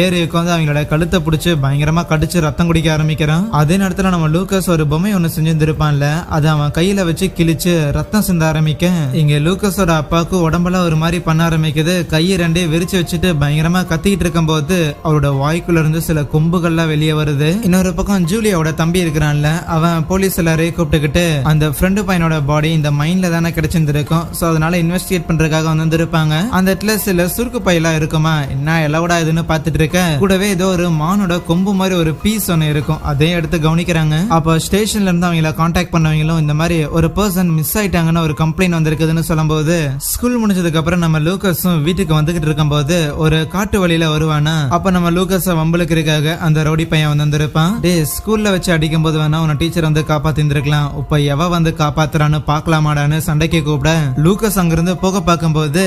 ஏறி உட்காந்து அவங்களோட கழுத்தை பிடிச்சி பயங்கரமா கடிச்சு ரத்தம் குடிக்க ஆரம்பிக்கிறான். அதே நேரத்துல நம்ம லூக்கஸ் ஒரு பொம்மை ஒண்ணு செஞ்சிருப்பான்ல, அதை அவன் கையில வச்சு கிழிச்சு ரத்தம் சிந்த ஆரம்பிக்க இங்க லூக்கஸோட அப்பாவுக்கு உடம்பெல்லாம் ஒரு மாதிரி பண்ண ஆரம்பிக்குது. கையை ரெண்டே விரிச்சு வச்சுட்டு பயங்கரமா கத்திக்கிட்டு இருக்கும் போது அவரோட வாய்க்குள்ள இருந்து சில கொம்புகள்லாம் வெளியே வருது. இன்னொரு பக்கம் ஜூலியாவோட தம்பி இருக்கிறான்ல, அவன் போலீஸ் எல்லாரையும் கூப்பிட்டுக்கிட்டு அந்த ஃப்ரெண்டு பையனோட பாடி இந்த மைண்ட்ல தானே கிடைச்சிருந்திருக்கும், சோ அதனால இன்வெஸ்டிகேட் பண்றதுக்காக வந்திருப்பாங்க. அந்த இடத்துல சில சுருக்கு பையெல்லாம் இருக்குமா, என்ன எல்லோட இதுன்னு பார்த்து கூடவே ஏதோ ஒரு மானோட கொம்பு மாதிரி ஒரு பீஸ் ஒன்னு இருக்கும், அதையும் எடுத்து கவனிக்கிறாங்க. அப்ப ஸ்டேஷன்ல இருந்து அவங்கள கான்டாக்ட் பண்ணவங்களும் இந்த மாதிரி ஒரு பர்சன் மிஸ் ஆயிட்டாங்கன்னு ஒரு கம்ப்ளைண்ட் வந்திருக்குதுன்னு சொல்லும்போது ஸ்கூல் முடிஞ்சதுக்கு அப்புறம் நம்ம லூக்கஸும் வீட்டுக்கு வந்துகிட்டு இருக்கும் போது ஒரு காட்டு வழியில வருவானா, அப்ப நம்ம லூக்கஸ வம்பளுக்கிறதுக்காக அந்த ரவுடி பையன் வந்திருப்பான். டே ஸ்கூல்ல வச்சு அடிக்கும் போது வேணா உன டீச்சர் வந்து காப்பாத்திருக்கலாம், இப்ப எவ வந்து காப்பாத்துறான்னு பாக்கலாமாடான்னு சண்டைக்கு கூப்பிட லூக்கஸ் அங்கிருந்து போக பார்க்கும்போது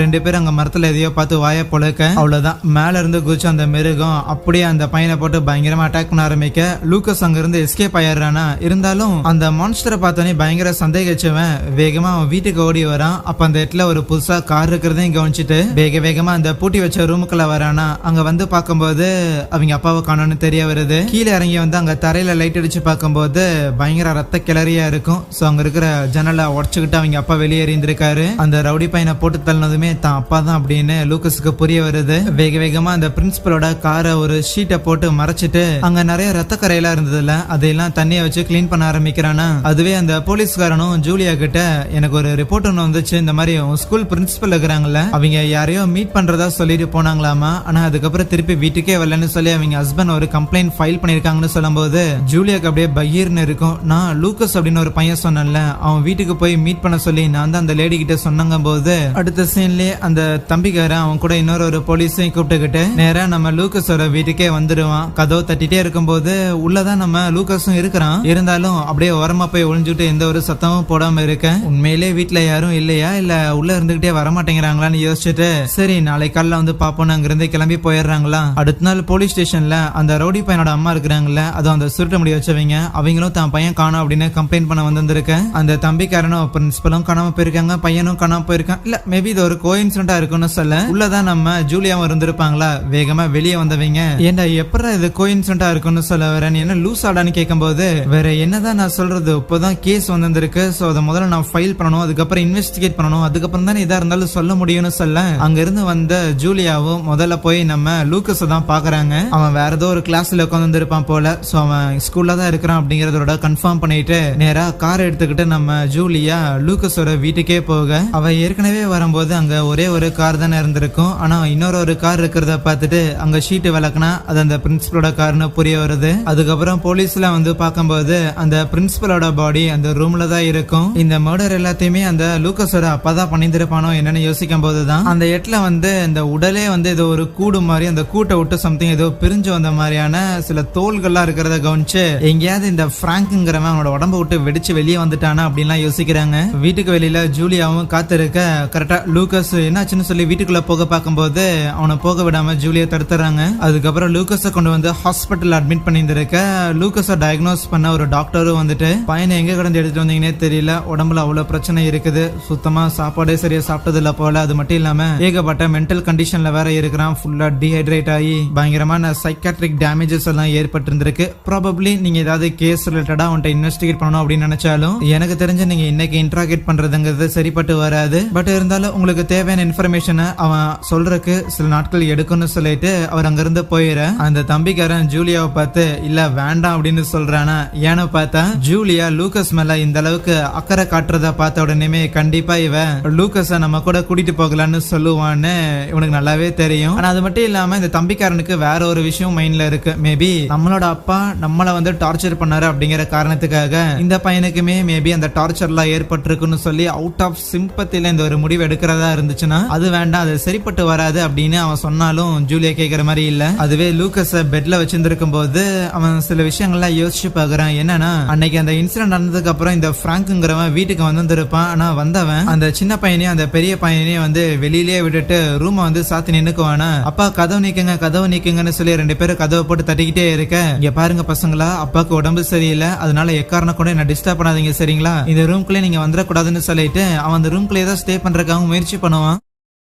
ரெண்டு பேரும் அங்க மரத்துல எதையோ பார்த்து வாய பொழக்க அவ்வளவுதான் மேல இருந்து குதிச்சு அந்த மிருகம் அப்படியே அந்த பையனை போட்டு பயங்கரமா அட்டாக் பண்ண ஆரம்பிக்க லூக்கஸ் அங்க இருந்து எஸ்கேப் ஆயிடுறானா. இருந்தாலும் அந்த மான்ஸ்டரை பார்த்தோன்னே பயங்கர சந்தேகிச்சவன் வேகமா அவன் வீட்டுக்கு ஓடி வரான். அப்ப அந்த இடத்துல ஒரு புதுசா கார் இருக்கிறதையும் கவனிச்சுட்டு வேகமா அந்த பூட்டி வச்ச ரூமுக்குள்ள வரானா. அங்க வந்து பார்க்கும்போது அவங்க அப்பாவை காணோன்னு தெரிய வருது. கீழே இறங்கி வந்து அங்க தரையில லைட் அடிச்சு பார்க்கும்போது பயங்கர ரத்த கிளறியா இருக்கும். சோ அங்க இருக்கிற ஜன்னலை உடச்சுக்கிட்டு அவங்க அப்பா வெளியேறி இருந்திருக்காரு. அந்த ரவுடி பையனை போட்டு தள்ளினதுமே தான் அப்பா தான் அப்படின்னு லூக்கஸுக்கு புரிய வருது. வேகமா அந்த பிரின்சிபலோட காரை ஒரு ஷீட்டை போட்டு மறைச்சிட்டு அங்க நிறைய ரத்த கரையெல்லாம் இருந்ததுல அதையெல்லாம் தண்ணியை வச்சு கிளீன் பண்ண ஆரம்பிக்கிறானா. அதுவே அந்த போலீஸ்காரனும் ஜூலியா கிட்ட எனக்கு ஒரு ரிப்போர்ட் ஒன்று வந்துச்சு, இந்த மாதிரி ஸ்கூல் பிரின்சிபல் இருக்கிறாங்கல்ல அவங்க யாரையோ மீட் பண்றதா சொல்லிட்டு போனாங்களாமா, ஆனா அதுக்கப்புறம் திருப்பி வீட்டுக்கே வரலன்னு சொல்லி அவங்க ஹஸ்பண்ட் ஒரு கம்ப்ளைண்ட் ஃபைல் பண்ணிருக்காங்கன்னு சொல்லும்போது ஜூலியாக்கு அப்படியே பகீர்னு இருக்கும். நான் லூக்கஸ் அப்படின்னு ஒரு பையன் சொன்னேன்ல, அவன் வீட்டுக்கு போய் மீட் பண்ண சொல்லி நான் தான் அந்த லேடி கிட்ட சொன்னாங்க போது அடுத்த சீன்லயே அந்த தம்பிக்காரன் அவன் கூட இன்னொரு போலீஸையும் கூப்பிட்டுக்கிட்டு நேரா நம்ம லூக்கஸோட வீட்டுக்கே வந்துடுவான். கதவு தட்டிட்டே இருக்கும்போது உள்ளதான் நம்ம லூக்கஸும் இருக்கிறான். இருந்தாலும் அப்படியே ஓரமா போய் ஒளிஞ்சுட்டு எந்த ஒரு சத்தமும் போடாம இருக்க உண்மையிலே வீட்டுல யாரும் இல்லையா இல்ல உள்ள இருந்துகிட்டே வரமாட்டேங்கிறாங்களான்னு யோசிச்சுட்டு சரி நாளை காலைல வந்து பாப்போம் அங்கிருந்து கிளம்பி போயிடுறாங்களா. அடுத்த நாள் போலீஸ் ஸ்டேஷன்ல அந்த ரவுடி பையனோட அம்மா இருக்கிறாங்கல்ல, அதுவும் அந்த சுருட்ட முடி வச்சவங்க அவங்களும் தான் பையன் காணோம் அப்படின்னு கம்ப்ளைண்ட் பண்ண வந்திருக்க. அந்த தம்பிக்காரனும் பிரின்சிபலும் காணாம போயிருக்காங்க, பையனும் காணாம போயிருக்கான். இல்ல மேபி இது ஒரு கோஇன்சிடென்ட்டா இருக்குன்னு சொல்ல உள்ளதான் நம்ம ஜூலியாவும் இருந்திருப்பாங்களா. வேகமா வெளியே வந்தவங்க ஏண்டா எப்படா இது கோயின்சிடென்ட்டா இருக்குன்னு சொல்ல வர நீ என்ன லூஸ் ஆடான்னு கேட்கும்போது வேற என்னதான் நான் சொல்றது, இப்போதான் கேஸ் வந்திருக்கு, சோ அதை முதல்ல நான் ஃபைல் பண்ணணும், அதுக்கப்புறம் இன்வெஸ்டிகேட் பண்ணணும், அதுக்கப்புறம் தானே இதா இருந்தாலும் சொல்ல முடியும்னு சொல்ல அங்க இருந்து வந்த ஜூலியாவும் முதல்ல போய் நம்ம லூக்கஸ் தான் பாக்குறாங்க. அவன் வேற ஏதோ ஒரு கிளாஸ்ல உட்காந்து இருப்பான் போல, சோ அவன் ஸ்கூல்ல தான் இருக்கிறான் அப்படிங்கறதோட கன்ஃபார்ம் பண்ணிட்டு நேரா கார் எடுத்துக்கிட்டு நம்ம ஜூலியா லூக்கஸோட வீட்டுக்கே போக அவ ஏற்கனவே வரும்போது அங்க ஒரே ஒரு கார் தானே இருந்திருக்கும், ஆனா இன்னொரு கார் இருக்கிறத பார்த்துட்டு அங்க ஷீட் விளக்குனா அது அந்த பிரின்சிபலோட கார்னு புரிய வருது. அதுக்கப்புறம் போலீஸ்ல வந்து பார்க்கும்போது அந்த பிரின்சிபலோட பாடி அந்த ரூம்ல தான் இருக்கும். இந்த மர்டர் எல்லாத்தையுமே அந்த லூக்கஸோட அப்பா தான் பண்ணியிருப்பானோ என்னன்னு யோசிக்கும் போதுதான் அந்த இடத்துல வந்து இந்த உடலே வந்து ஏதோ ஒரு கூடு மாதிரி அந்த கூட்டை விட்டு சம்திங் ஏதோ பிரிஞ்சு வந்த மாதிரியான சில தோள்கள்லாம் இருக்கிறத கவனிச்சு எங்கேயாவது இந்த பிராங்க்ங்கிறவன் அவனோட உடம்பு விட்டு வெடிச்சு வெளியே வந்துட்டானா அப்படின்லாம் யோசிக்கிறாங்க. வீட்டுக்கு வெளியில ஜூலியாவும் காத்திருக்க கரெக்டா லூக்கஸ் என்னாச்சுன்னு சொல்லி வீட்டுக்குள்ள போக பார்க்கும்போது அவனை போக விடாம ஜூலியா தடுத்துறாங்க. அதுக்கப்புறம் லூக்கஸை கொண்டு வந்து ஹாஸ்பிட்டல் அட்மிட் பண்ணிருக்க லூக்கஸை டயக்னோஸ் பண்ண ஒரு டாக்டரும் வந்துட்டு பையனை எங்க கடந்து எடுத்துட்டு வந்தீங்கன்னே தெரியல, உடம்புல அவ்வளவு பிரச்சனை இருக்குது, சுத்தமா சாப்பாடே சரியா சாப்பிட்டது இல்ல போல, அது மட்டும் இல்லாம ஏகப்பட்ட மென்டல் கண்டிஷன்ல வேற இருக்கிறான், ஃபுல்லா டீஹைட்ரேட் ஆகி பயங்கரமான சைக்காட்ரிக் டேமேஜஸ் எல்லாம் ஏற்பட்டு இருந்திருக்கு. ப்ராபப்ளி நீங்க ஏதாவது கேஸ் ரிலேட்டடா அவன்கிட்ட இன்வெஸ்டிகேட் பண்ணணும் அப்படின்னு நினைச்சாலும் எனக்கு தெரிஞ்சு நீங்க இன்னைக்கு இன்ட்ராகேட் பண்றதுங்கிறது சரிப்பட்டு வராது. பட் இருந்தாலும் உங்களுக்கு தேவையான இன்ஃபர்மேஷனை அவன் சொல்றதுக்கு சில நாட்கள் எடுக்கும்னு சொல்லிட்டு அவர் அங்கிருந்து போயிட அந்த தம்பிக்காரன் ஜூலியாவை பார்த்து இல்ல வேண்டாம் அப்படின்னு சொல்றானா. ஏன்னு பார்த்தா ஜூலியா லூக்கஸ் மேல இந்த அளவுக்கு அக்கறை காட்டுறத பார்த்த உடனே கண்டிப்பா இவன் லூக்கஸ நம்ம கூட கூட்டிட்டு போகலான்னு சொல்லுவான்னு இவனுக்கு நல்லாவே தெரியும். ஆனா அது மட்டும் இல்லாம இந்த தம்பிக்காரனுக்கு வேற ஒரு விஷயம் மைண்ட்ல இருக்கு, மேபி நம்மளோட அப்பா நம்மள வந்து டார்ச்சர் பண்ணாரு அப்படிங்கிற காரணத்துக்காக இந்த பையனுக்குமே மேபி அந்த டார்ச்சர்லாம் ஏற்பட்டிருக்குன்னு சொல்லி அவுட் ஆஃப் சிம்பத்தில இந்த ஒரு முடிவு எடுக்கிறதா இருந்துச்சுன்னா அது வேண்டாம், அது சரிப்பட்டு வராது அப்படின்னு அவன் சொன்னாலும் ஜூலியா கேக்குற மாதிரி இல்ல. அதுவே லூக்கஸ பெட்ல வச்சிருந்திருக்கும் போது அவன் சில விஷயங்கள்லாம் யோசிச்சு பாக்குறான். என்னன்னா அன்னைக்கு அந்த இன்சிடென்ட் நடந்ததுக்கு அப்புறம் இந்த பிராங்க்ங்கிறவன் வீட்டுக்கு வந்திருப்பான். ஆனா வந்தவன் அந்த சின்ன பையனையும் அந்த பெரிய பையனையும் வந்து வெளியிலேயே விட்டுட்டு ரூமை வந்து சாத்தி நின்னுக்குவானா. அப்பா கதவு நீக்குங்கன்னு சொல்லி 2 பேரும் கதவை போட்டு தட்டிக்கிட்டே இருக்க, இங்க பாருங்க பசங்களா, அப்பாவுக்கு உடம்பு சரியில்லை, அதனால எக்காரணம் கூட என்ன டிஸ்டர்ப் பண்ணாதீங்க சரிங்களா, இந்த ரூம்குள்ளே நீங்க வந்துடக்கூடாதுன்னு சொல்லிட்டு அவன் அந்த ரூம்குள்ளே தான் ஸ்டே பண்றதுக்காக முயற்சி பண்ணுவான்.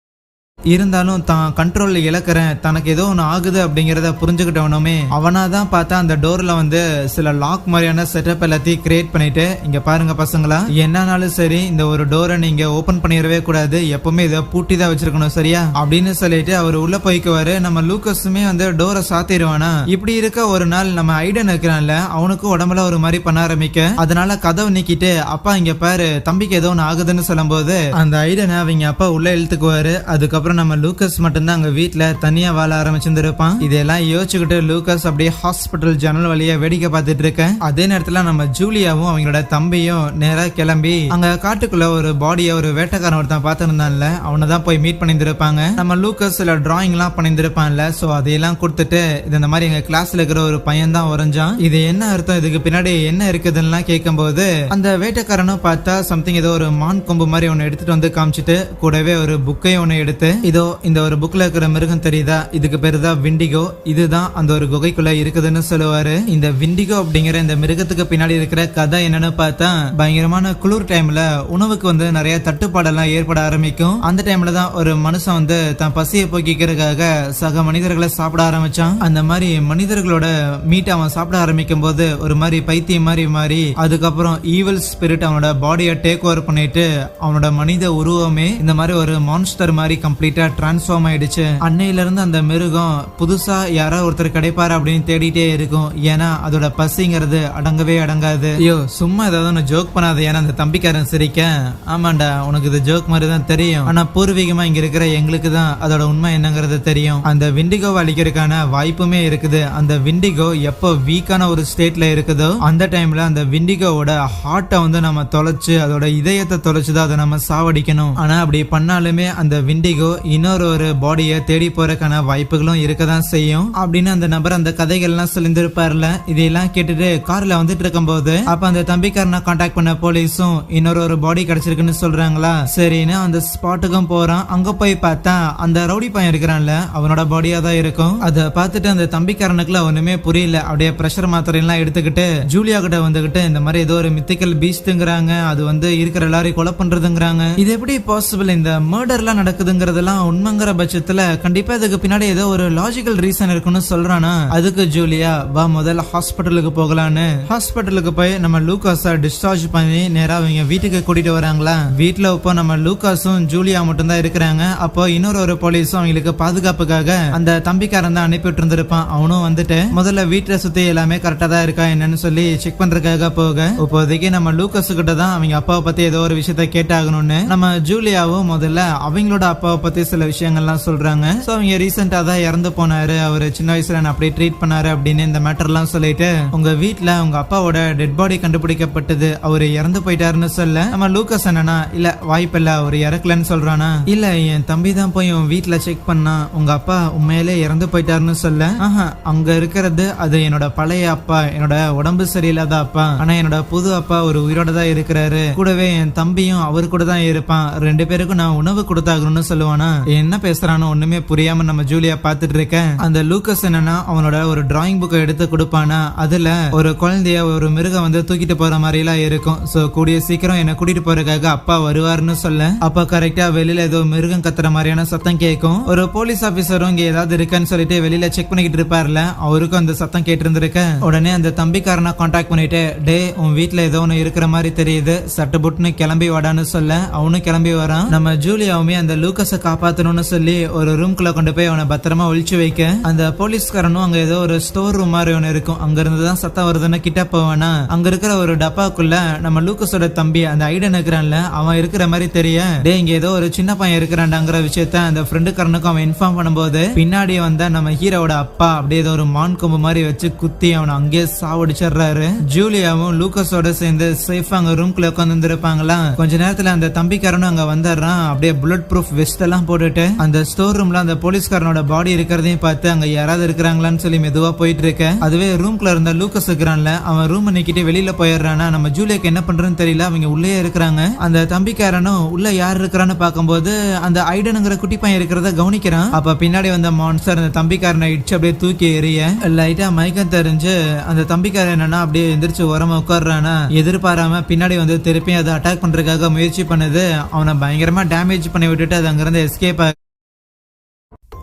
இருந்தாலும் தான் கண்ட்ரோல்ல இழக்கிறேன், தனக்கு ஏதோ ஒன்று ஆகுது அப்படிங்கறத புரிஞ்சுக்கிட்டவனுமே அவனாதான் பார்த்தா அந்த டோர்ல வந்து சில லாக் மாதிரியான செட்டப் எல்லாத்தையும் கிரியேட் பண்ணிட்டு, இங்க பாருங்க பசங்களா, என்னன்னாலும் சரி இந்த ஒரு டோரை நீங்க ஓபன் பண்ணிடவே கூடாது, எப்பவுமே இதை பூட்டி தான் வச்சிருக்கணும் சரியா அப்படின்னு சொல்லிட்டு அவர் உள்ள போய்க்குவாரு. நம்ம லூக்கஸுமே வந்து டோரை சாத்திடுவானா. இப்படி இருக்க ஒரு நாள் நம்ம ஐடன் இருக்கிறான்ல, அவனுக்கும் உடம்புல ஒரு மாதிரி பண்ண ஆரம்பிக்க, அதனால கதவை நீக்கிட்டு அப்பா இங்க பாரு தம்பிக்கு ஏதோ ஒன்று ஆகுதுன்னு சொல்லும் போது அந்த ஐடனை அவங்க அப்பா உள்ள இழுத்துக்குவாரு. அதுக்கப்புறம் நம்ம லூக்கஸ் மட்டும்தான் அங்க வீட்டுல தனியா வாழ ஆரம்பிச்சிருந்திருப்பான். இதெல்லாம் யோசிச்சுக்கிட்டு லூக்கஸ் அப்படியே ஹாஸ்பிட்டல் ஜன்னல் வழியா வேடிக்கை பார்த்துட்டு இருக்கேன். அதே நேரத்துல நம்ம ஜூலியாவும் அவங்களோட தம்பியும் நேரா கிளம்பி அங்க காட்டுக்குள்ள ஒரு பாடிய ஒரு வேட்டைக்காரன் ஒருத்தன் பார்த்திருந்தான்ல, அவனை தான் போய் மீட் பண்ணிருப்பாங்க. நம்ம லூக்கஸ் சில டிராயிங் எல்லாம் பண்ணிருப்பான்ல, சோ அதையெல்லாம் கொடுத்துட்டு இது இந்த மாதிரி எங்க கிளாஸ்ல இருக்கிற ஒரு பையன் தான் வரைஞ்சான், இது என்ன அர்த்தம், இதுக்கு பின்னாடி என்ன இருக்குதுன்னு கேட்கும் போது அந்த வேட்டைக்காரனும் பார்த்தா சம்திங் ஏதோ ஒரு மான் கொம்பு மாதிரி ஒன்னு எடுத்துட்டு வந்து காமிச்சிட்டு கூடவே ஒரு புக்கையும் ஒன்னு எடுத்து, இதோ இந்த ஒரு புக்ல இருக்கிற மிருகம் தெரியுதா, இதுக்கு பேரு தான் விண்டிகோ, இதுதான் அந்த ஒரு குகைக்குள்ள இருக்குதுன்னு சொல்லுவாரு. இந்த விண்டிகோ அப்படிங்கிற இந்த மிருகத்துக்கு பின்னாடி இருக்கிற கதை என்னன்னு பார்த்தா, பயங்கரமான குளிர் டைம்ல உணவுக்கு வந்து நிறைய தட்டுப்பாடெல்லாம் ஏற்பட ஆரம்பிக்கும். அந்த டைம்ல தான் ஒரு மனுஷன் வந்து தன் பசியை போக்கிக்கிறதுக்காக சக மனிதர்களை சாப்பிட ஆரம்பிச்சான். அந்த மாதிரி மனிதர்களோட மீட் அவன் சாப்பிட ஆரம்பிக்கும் போது ஒரு மாதிரி பைத்தியம் மாதிரி மாறி, அதுக்கப்புறம் ஈவில் ஸ்பிரிட் அவனோட பாடியை டேக் ஓவர் பண்ணிட்டு அவனோட மனித உருவமே இந்த மாதிரி ஒரு மான்ஸ்டர் மாதிரி கம்ப்ளீட்டா டிரான்ஸ்ஃபார்ம் ஆயிடுச்சு. அன்னையில இருந்து அந்த மிருகம் புதுசா யாரோ ஒருத்தர் கிடைப்பாரு அப்படின்னு தேடிட்டே இருக்கும். ஏன்னா அதோட பசிங்கிறது அடங்கவே அடங்காது. ஐயோ சும்மா ஏதாவது ஜோக் பண்ணாத, ஏன்னா அந்த தம்பிக்காரன் சிரிக்க, ஆமாண்டா உனக்கு இது ஜோக் மாதிரி தான் தெரியும், ஆனா பூர்வீகமா இங்க இருக்கிற எங்களுக்கு தான் அதோட உண்மை என்னங்கிறது தெரியும். அந்த விண்டிகோவை அழிக்கிறதுக்கான வாய்ப்புமே இருக்குது. அந்த விண்டிகோ எப்போ வீக்கான ஒரு ஸ்டேட்ல இருக்குதோ அந்த டைம்ல அந்த விண்டிகோவோட ஹார்ட்டை வந்து நம்ம தொலைச்சு அதோட இதயத்தை தொலைச்சுதான் அதை நம்ம சாவடிக்கணும். ஆனா அப்படி பண்ணாலுமே அந்த விண்டிகோ இன்னொரு ஒரு பாடியை தேடி போறதுக்கான வாய்ப்புகளும் இருக்கதான் செய்யும் அப்படின்னு அந்த நபர் அந்த கதைகள்லாம் சொல்லியிருப்பார்ல. இதெல்லாம் கேட்டுட்டு கார்ல வந்துட்டு இருக்கும் போது அப்ப அந்த தம்பிக்காரனை கான்டாக்ட் பண்ண போலீஸும் இன்னொரு ஒரு பாடி கிடைச்சிருக்குன்னு சொல்றாங்களா. சரின்னு அந்த ஸ்பாட்டுக்கும் போறான். அங்க போய் பார்த்தா அந்த ரவுடி பையன் இருக்கிறான்ல, அவனோட பாடியா தான் இருக்கும். அதை பார்த்துட்டு அந்த தம்பிக்காரனுக்குல ஒண்ணுமே புரியல. அப்படியே பிரஷர் மாத்திரை எல்லாம் எடுத்துக்கிட்டு ஜூலியா கிட்ட வந்துகிட்டு இந்த மாதிரி ஏதோ ஒரு மித்திக்கல் பீஸ்ட்ங்கிறாங்க, அது வந்து இருக்கிற எல்லாரையும் கொலை பண்றதுங்கிறாங்க, இது எப்படி பாசிபிள், இந்த மர்டர்லாம் நடக்குதுங்கிறதெல்லாம் உண்மைங்கிற பட்சத்துல கண்டிப்பா இதுக்கு பின்னாடி ஏதோ ஒரு லாஜிக்கல் ரீசன் இருக்குன்னு சொல்றானா. அதுக்கு ஜூலியா வா முதல்ல ஹாஸ்பிட்டலுக்கு போகலான்னு ஹாஸ்பிட்டலுக்கு போய் நம்ம லூகாஸ டிஸ்சார்ஜ் பண்ணி நேரா அவங்க வீட்டுக்கு கூட்டிட்டு வராங்களா. வீட்டுல இப்போ நம்ம லூகாஸும் ஜூலியா மட்டும் தான் இருக்கிறாங்க. அப்போ இன்னொரு ஒரு போலீஸும் அவங்களுக்கு பாதுகாப்புக்காக அந்த தம்பிக்காரன் தான் அனுப்பிட்டு இருந்திருப்பான். அவனும் வந்துட்டு முதல்ல வீட்டுல சுத்தி எல்லாமே கரெக்டா தான் இருக்கா என்னன்னு சொல்லி செக் பண்றதுக்காக போக, இப்போதைக்கு நம்ம லூகாஸ் கிட்ட தான் அவங்க அப்பாவை பத்தி ஏதோ ஒரு விஷயத்த கேட்டாகணும்னு நம்ம ஜூலியாவும் முதல்ல அவங்களோட அப்பாவை பத்தி சில விஷயங்கள்லாம் சொல்றாங்க. சோ அவங்க ரீசெண்டா தான் இறந்து போனாரு, அவரு சின்ன வயசுல அப்படி ட்ரீட் பண்ணாரு அப்படின்னு இந்த மேட்டர் எல்லாம் சொல்லிட்டு, உங்க வீட்டுல உங்க அப்பாவோட டெட் பாடி கண்டுபிடிக்கப்பட்டது, அவரு இறந்து போயிட்டாருன்னு சொல்ல நம்ம லூகாஸ் என்னன்னா, இல்ல வாய்ப்பில்ல அவரு இறக்கலன்னு சொல்றானா. இல்ல என் தம்பி தான் போய் உன் வீட்டுல செக் பண்ணா, உங்க அப்பா உண்மையிலே இறந்து போயிட்டாருன்னு சொல்ல, அங்க இருக்கிறது அது என்னோட பழைய அப்பா, என்னோட உடம்பு சரியில்லாத அப்பா, ஆனா என்னோட புது அப்பா ஒரு உயிரோட தான் இருக்கிறாரு, கூடவே என் தம்பியும் அவரு கூட தான் இருப்பான், 2 பேருக்கும் நான் உணவு கொடுத்தாகணும்னு சொல்லுவானா. என்ன பேசுறானோ ஒண்ணுமே புரியாம நம்ம ஜூலியா பாத்துட்டு இருக்கேன். அந்த லூகாஸ் என்னன்னா அவனோட ஒரு டிராயிங் புக்கை எடுத்து கொடுப்பானா, அதுல ஒரு குழந்தைய ஒரு மிருகம் வந்து தூக்கிட்டு போற மாதிரி எல்லாம் இருக்கும். சோ கூடிய சீக்கிரம் என்ன கூட்டிட்டு போறதுக்காக அப்பா வருவாருன்னு சொல்ல, அப்ப கரெக்டா வெளியில ஏதோ மிருகம் கத்துற மாதிரியான சத்தம் கேட்கும். ஒரு போலீஸ் ஆபீசரும் இங்க ஏதாவது இருக்குன்னு சொல்லிட்டு வெளியில செக் பண்ணிக்கிட்டு இருப்பாருல, அவருக்கும் அந்த சத்தம் கேட்டு இருந்திருக்க. உடனே அந்த தம்பிக்காரனை கான்டாக்ட் பண்ணிட்டு, டே உன் வீட்டுல ஏதோ ஒண்ணு இருக்கிற மாதிரி தெரியுது, சட்டு புட்டுன்னு கிளம்பி வாடான்னு சொல்ல அவனும் கிளம்பி வரான். நம்ம ஜூலியாவுமே அந்த லூகாஸை காப்பாத்தணும்னு சொல்லி ஒரு ரூம்குள்ள கொண்டு போய் அவனை பத்திரமா ஒழிச்சு வைக்க, அந்த போலீஸ்காரனும் அங்க ஏதோ ஒரு ஸ்டோர் ரூம் மாதிரி ஒண்ணு இருக்கும், அங்க இருந்துதான் சத்தம் வருதுன்னு கிட்ட போவானா. அங்க இருக்கிற ஒரு டப்பாக்குள்ள நம்ம லூகாஸோட தம்பி அந்த ஐடன் இருக்கிறான்ல, அவன் இருக்கிற மாதிரி தெரிய, டே இங்க ஏதோ ஒரு சின்ன பையன் இருக்கிறான்டாங்கிற விஷயத்த அந்த ஃப்ரெண்டுக்காரனுக்கும் அவன் இன்ஃபார்ம் பண்ணும்போது, பின்னாடி வந்த நம்ம ஹீரோட அப்பா அப்படியே ஏதோ ஒரு மான் கொம்பு மாதிரி வச்சு குத்தி அவனை அங்கேயே சாவடிச்சிடுறாரு. ஜூலியாவும் லூகாஸோட சேர்ந்து சேஃபா அங்க ரூம்குள்ள உட்காந்து இருப்பாங்களா. கொஞ்ச நேரத்துல அந்த தம்பிக்காரனும் அங்க வந்துடுறான். அப்படியே புல்லட் ப்ரூஃப் வெஸ்ட் எல்லாம் எல்லாம் போட்டுட்டு அந்த ஸ்டோர் ரூம்ல அந்த போலீஸ்காரனோட பாடி இருக்கிறதையும் பார்த்து அங்க யாராவது இருக்கிறாங்களான்னு சொல்லி மெதுவா போயிட்டு இருக்க. அதுவே ரூம்குள்ள இருந்த லூக்கஸ் இருக்கிறான்ல, அவன் ரூம் நிக்கிட்டு வெளியில போயிடுறானா. நம்ம ஜூலியாக்கு என்ன பண்றதுன்னு தெரியல, அவங்க உள்ளே இருக்கிறாங்க. அந்த தம்பிக்காரனும் உள்ள யார் இருக்கிறான்னு பார்க்கும்போது அந்த ஐடனுங்கிற குட்டி பையன் இருக்கிறத கவனிக்கிறான். அப்ப பின்னாடி வந்த மான்ஸ்டர் அந்த தம்பிக்காரனை இடிச்சு அப்படியே தூக்கி எறிய லைட்டா மயக்கம் தெரிஞ்சு அந்த தம்பிக்காரன் என்னன்னா அப்படியே எந்திரிச்சு ஓரமா உட்கார்றானா. எதிர்பாராம பின்னாடி வந்து திருப்பி அதை அட்டாக் பண்றதுக்காக முயற்சி பண்ணுது. அவனை பயங்கரமா டேமேஜ் பண்ணி விட்டுட்டு அது அங்கிருந்து எஸ்கேப்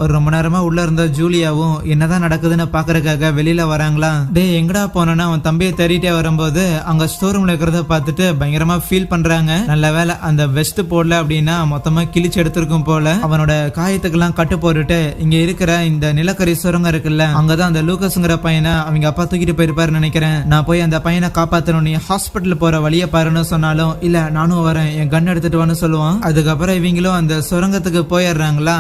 ஒரு ரொம்ப நேரமா உள்ள இருந்த ஜூலியாவும் என்னதான் நடக்குதுன்னு பாக்குறதுக்காக வெளியில வராங்களா. டே எங்கடா போனா அவன் தம்பியை தேடிட்டே வரும்போது அங்க ஸ்டோர் ரூம்ல இருக்கிறத பார்த்துட்டு பயங்கரமா ஃபீல் பண்றாங்க. நல்ல வேலை அந்த வெஸ்ட் போடல அப்படின்னா மொத்தமா கிழிச்சு எடுத்திருக்கும் போல. அவனோட காயத்துக்கெல்லாம் கட்டு போட்டுட்டு இங்க இருக்கிற இந்த நிலக்கரி சுரங்கம் இருக்குல்ல, அங்கதான் அந்த லூக்கஸ்ங்கிற பையனை அவங்க அப்பா தூக்கிட்டு போயிருப்பாருன்னு நினைக்கிறேன். நான் போய் அந்த பையனை காப்பாத்தணும், நீ ஹாஸ்பிட்டல் போற வழிய பாருன்னு சொன்னாலும் இல்ல நானும் வரேன் என் கன் எடுத்துட்டு வான்னு சொல்லுவான். அதுக்கப்புறம் இவங்களும் அந்த சுரங்கத்துக்கு போயிடுறாங்களா.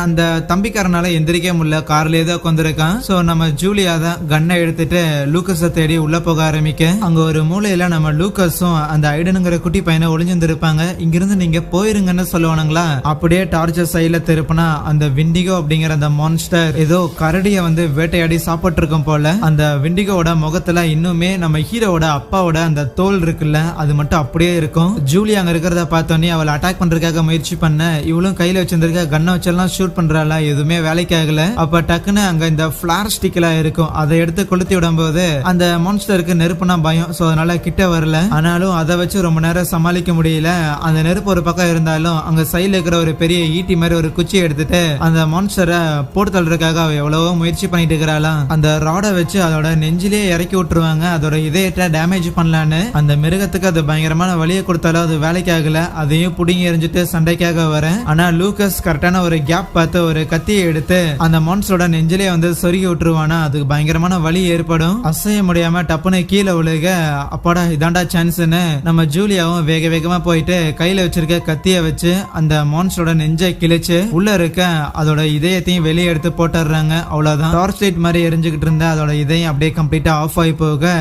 அந்த தம்பிக்காரனால எந்திரிக்க முடியல, கார்லயே தான் உட்காந்துருக்கான். சோ நம்ம ஜூலியா தான் கன்னை எடுத்துட்டு லூக்கஸை தேடி உள்ள போக ஆரம்பிக்க அங்க ஒரு மூலையில நம்ம லூக்கஸும் அந்த ஐடனுங்கிற குட்டி பையனை ஒளிஞ்சிருந்திருப்பாங்க. இங்கிருந்து நீங்க போயிருங்கன்னு சொல்லுவானுங்களா. அப்படியே டார்ச்சர் சைட்ல திருப்பினா அந்த விண்டிகோ அப்படிங்கிற அந்த மான்ஸ்டர் ஏதோ கரடிய வந்து வேட்டையாடி சாப்பிட்டு இருக்கும் போல. அந்த விண்டிகோட முகத்துல இன்னுமே நம்ம ஹீரோவோட அப்பாவோட அந்த தோல் இருக்குல்ல அது மட்டும் அப்படியே இருக்கும். ஜூலியா அங்க இருக்கிறத பார்த்தோன்னே அவளை அட்டாக் பண்றதுக்காக முயற்சி பண்ண இவளும் கையில வச்சிருந்திருக்க கன்னை வச்செல்லாம் ஷூட் பண்றாளா, எதுவுமே வேலைக்கு ஆகல. அப்ப டக்குன்னு அங்க இந்த பிளார் ஸ்டிக் எல்லாம் இருக்கும், அதை எடுத்து கொளுத்தி விடும் போது அந்த மான்ஸ்டருக்கு நெருப்புனா பயம். சோ அதனால கிட்ட வரல. ஆனாலும் அதை வச்சு ரொம்ப நேரம் சமாளிக்க முடியல. அந்த நெருப்பு ஒரு பக்கம் இருந்தாலும் அங்க சைடுல இருக்கிற ஒரு பெரிய ஈட்டி மாதிரி ஒரு குச்சி எடுத்துட்டு அந்த மான்ஸ்டரை போட்டு தள்ளுறதுக்காக அவ எவ்வளவோ முயற்சி பண்ணிட்டு இருக்கிறாளாம். அந்த ராடை வச்சு அதோட நெஞ்சிலேயே இறக்கி விட்டுருவாங்க, அதோட இதயத்தை டேமேஜ் பண்ணலான்னு. அந்த மிருகத்துக்கு அது பயங்கரமான வழியை கொடுத்தாலும் அது வேலைக்கு ஆகல. அதையும் புடிங்கி எரிஞ்சிட்டு சண்டைக்காக வரேன். ஆனா லூக்கஸ் கரெக்டான ஒரு கேப் பார்த்து ஒரு கத்தியை எடுத்து அந்த மான்ஸ்டரோட நெஞ்சிலே வந்து சொருகி விட்டுருவானா. அதுக்கு பயங்கரமான வலி ஏற்படும். அசைய முடியாம டப்புன்னு கீழே விழுக அப்பாடா இதாண்டா சான்ஸ்னு நம்ம ஜூலியாவும் வேக வேகமா போயிட்டு கையில வச்சிருக்க கத்திய வச்சு அந்த மான்ஸ்டரோட நெஞ்சை கிழிச்சு உள்ள இருக்க அதோட இதயத்தையும் வெளியே எடுத்து போட்டுறாங்க. அவ்வளவுதான். டார்ச் லைட் மாதிரி எரிஞ்சுக்கிட்டு இருந்த அதோட இதயம் அப்படியே கம்ப்ளீட்டா ஆஃப் ஆகி போக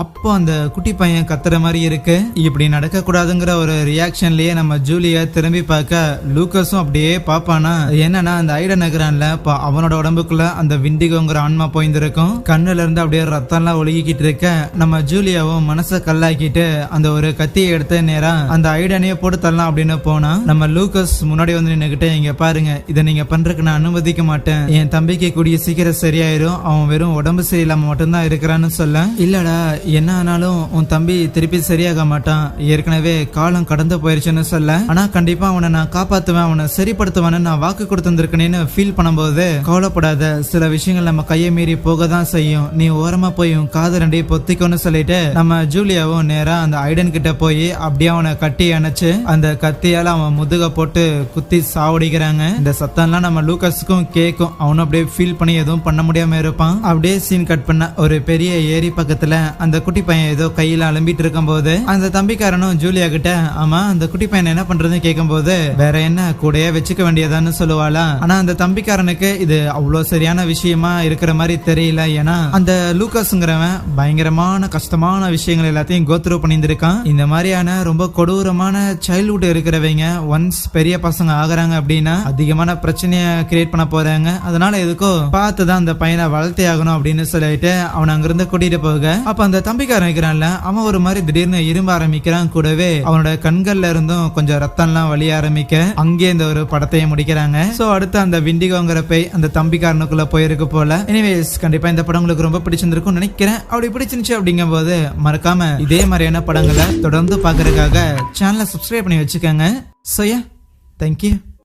அப்போ அந்த குட்டி பையன் கத்துற மாதிரி இருக்கு. இப்படி நடக்க கூடாதுங்கிற ஒரு ரியாக்ஷன்லயே நம்ம ஜூலியா திரும்பி பார்க்க லூக்கஸும் அப்படியே பாப்பானா. என்னன்னா அந்த ஐடன் நகரான்ல அவனோட உடம்புக்குள்ள அந்த விண்டிகோங்கிற ஆன்மா போயிருந்திருக்கும். கண்ணுல இருந்து அப்படியே ரத்தம் எல்லாம் ஒழுகிக்கிட்டு இருக்க நம்ம ஜூலியாவும் மனசை கல்லாக்கிட்டு அந்த ஒரு கத்தியை எடுத்து நேரா அந்த ஐடனையே போட்டு தரலாம் அப்படின்னு போனா நம்ம லூக்கஸ் முன்னாடி வந்து நின்னுகிட்டு இங்க பாருங்க, இதை நீங்க பண்றதுக்கு நான் அனுமதிக்க மாட்டேன். என் தம்பிக்கு கூடிய சீக்கிரம் சரியாயிரும், அவன் வெறும் உடம்பு சரியில்லாம மட்டும்தான் இருக்கிறான்னு சொல்ல. இல்லடா என்ன ஆனாலும் உன் தம்பி திருப்பி சரியாக மாட்டான், ஏற்கனவே காலம் கடந்து போயிருச்சுன்னு சொல்ல. ஆனா கண்டிப்பா அவனை நான் காப்பாத்துவேன், அவனை சரிப்படுத்துவேன்னு நான் வாக்கு கொடுத்திருக்கேன்னு ஃபீல் பண்ணும்போது கவலைப்படாத, சில விஷயங்கள் நம்ம கையை மீறி போக தான் செய்யும், நீ ஓரமா போய் உன் காது ரெண்டையும் பொத்திக்கோன்னு சொல்லிட்டு நம்ம ஜூலியாவும் நேரா அந்த ஐடன் கிட்ட போய் அப்படியே அவனை கட்டி அணைச்சு அந்த கத்தியால அவன் முதுக போட்டு குத்தி சாவடிக்கிறாங்க. இந்த சத்தம்லாம் நம்ம லூக்கஸுக்கும் கேட்கும். அவனும் அப்படியே ஃபீல் பண்ணி எதுவும் பண்ண முடியாம இருப்பான். அப்படியே சீன் கட் பண்ண ஒரு பெரிய ஏரி பக்கத்துல அந்த குட்டி பையன் ஏதோ கையில அலம்பிட்டு இருக்கும் போது அந்த தம்பிக்காரனும் ஜூலியா கிட்ட ஆமா அந்த குட்டி பையன் என்ன பண்றதுன்னு கேட்கும் போது வேற என்ன கூடயே வச்சுக்க வேண்டியதான்னு சொல்லுவாளா. ஆனா அந்த தம்பிக்காரனுக்கு இது அவ்வளவு சரியான விஷயமா இருக்கிற மாதிரி தெரியல. ஏன்னா அந்த லூக்கஸ்ங்கிறவன் பயங்கரமான கஷ்டமான விஷயங்கள் எல்லாத்தையும் கோத்ரூ பண்ணியிருக்கான். இந்த மாதிரியான ரொம்ப கொடூரமான சைல்ட்ஹுட் இருக்கிறவங்க ஒன்ஸ் பெரிய பசங்க ஆகுறாங்க அப்படின்னா அதிகமான பிரச்சனைய கிரியேட் பண்ண போறாங்க. அதனால எதுக்கோ பார்த்துதான் அந்த பையனை வளர்த்தே ஆகணும் அப்படின்னு சொல்லிட்டு அவன் அங்கிருந்து கூட்டிட்டு போக அப்ப அந்த தம்பிக்காரன் இருக்கிறான்ல அவன் ஒரு மாதிரி திடீர்னு இரும்ப ஆரம்பிக்கிறான். கூடவே அவனோட கண்கள்ல இருந்தும் கொஞ்சம் ரத்தம் எல்லாம் வழிய ஆரம்பிக்க அங்கே இந்த ஒரு படத்தையே முடிக்கிறாங்க. சோ அடுத்து அந்த விண்டிகோங்கிற பேய் அந்த தம்பிக்காரனுக்குள்ள போயிருக்கு போல. எனிவேஸ் கண்டிப்பா இந்த படம் உங்களுக்கு ரொம்ப பிடிச்சிருந்திருக்கும் நினைக்கிறேன். அப்படி பிடிச்சிருந்துச்சு அப்படிங்கும் போது மறக்காம இதே மாதிரியான படங்களை தொடர்ந்து பாக்குறதுக்காக சேனலை சப்ஸ்கிரைப் பண்ணி வச்சுக்கோங்க. So yeah, thank you.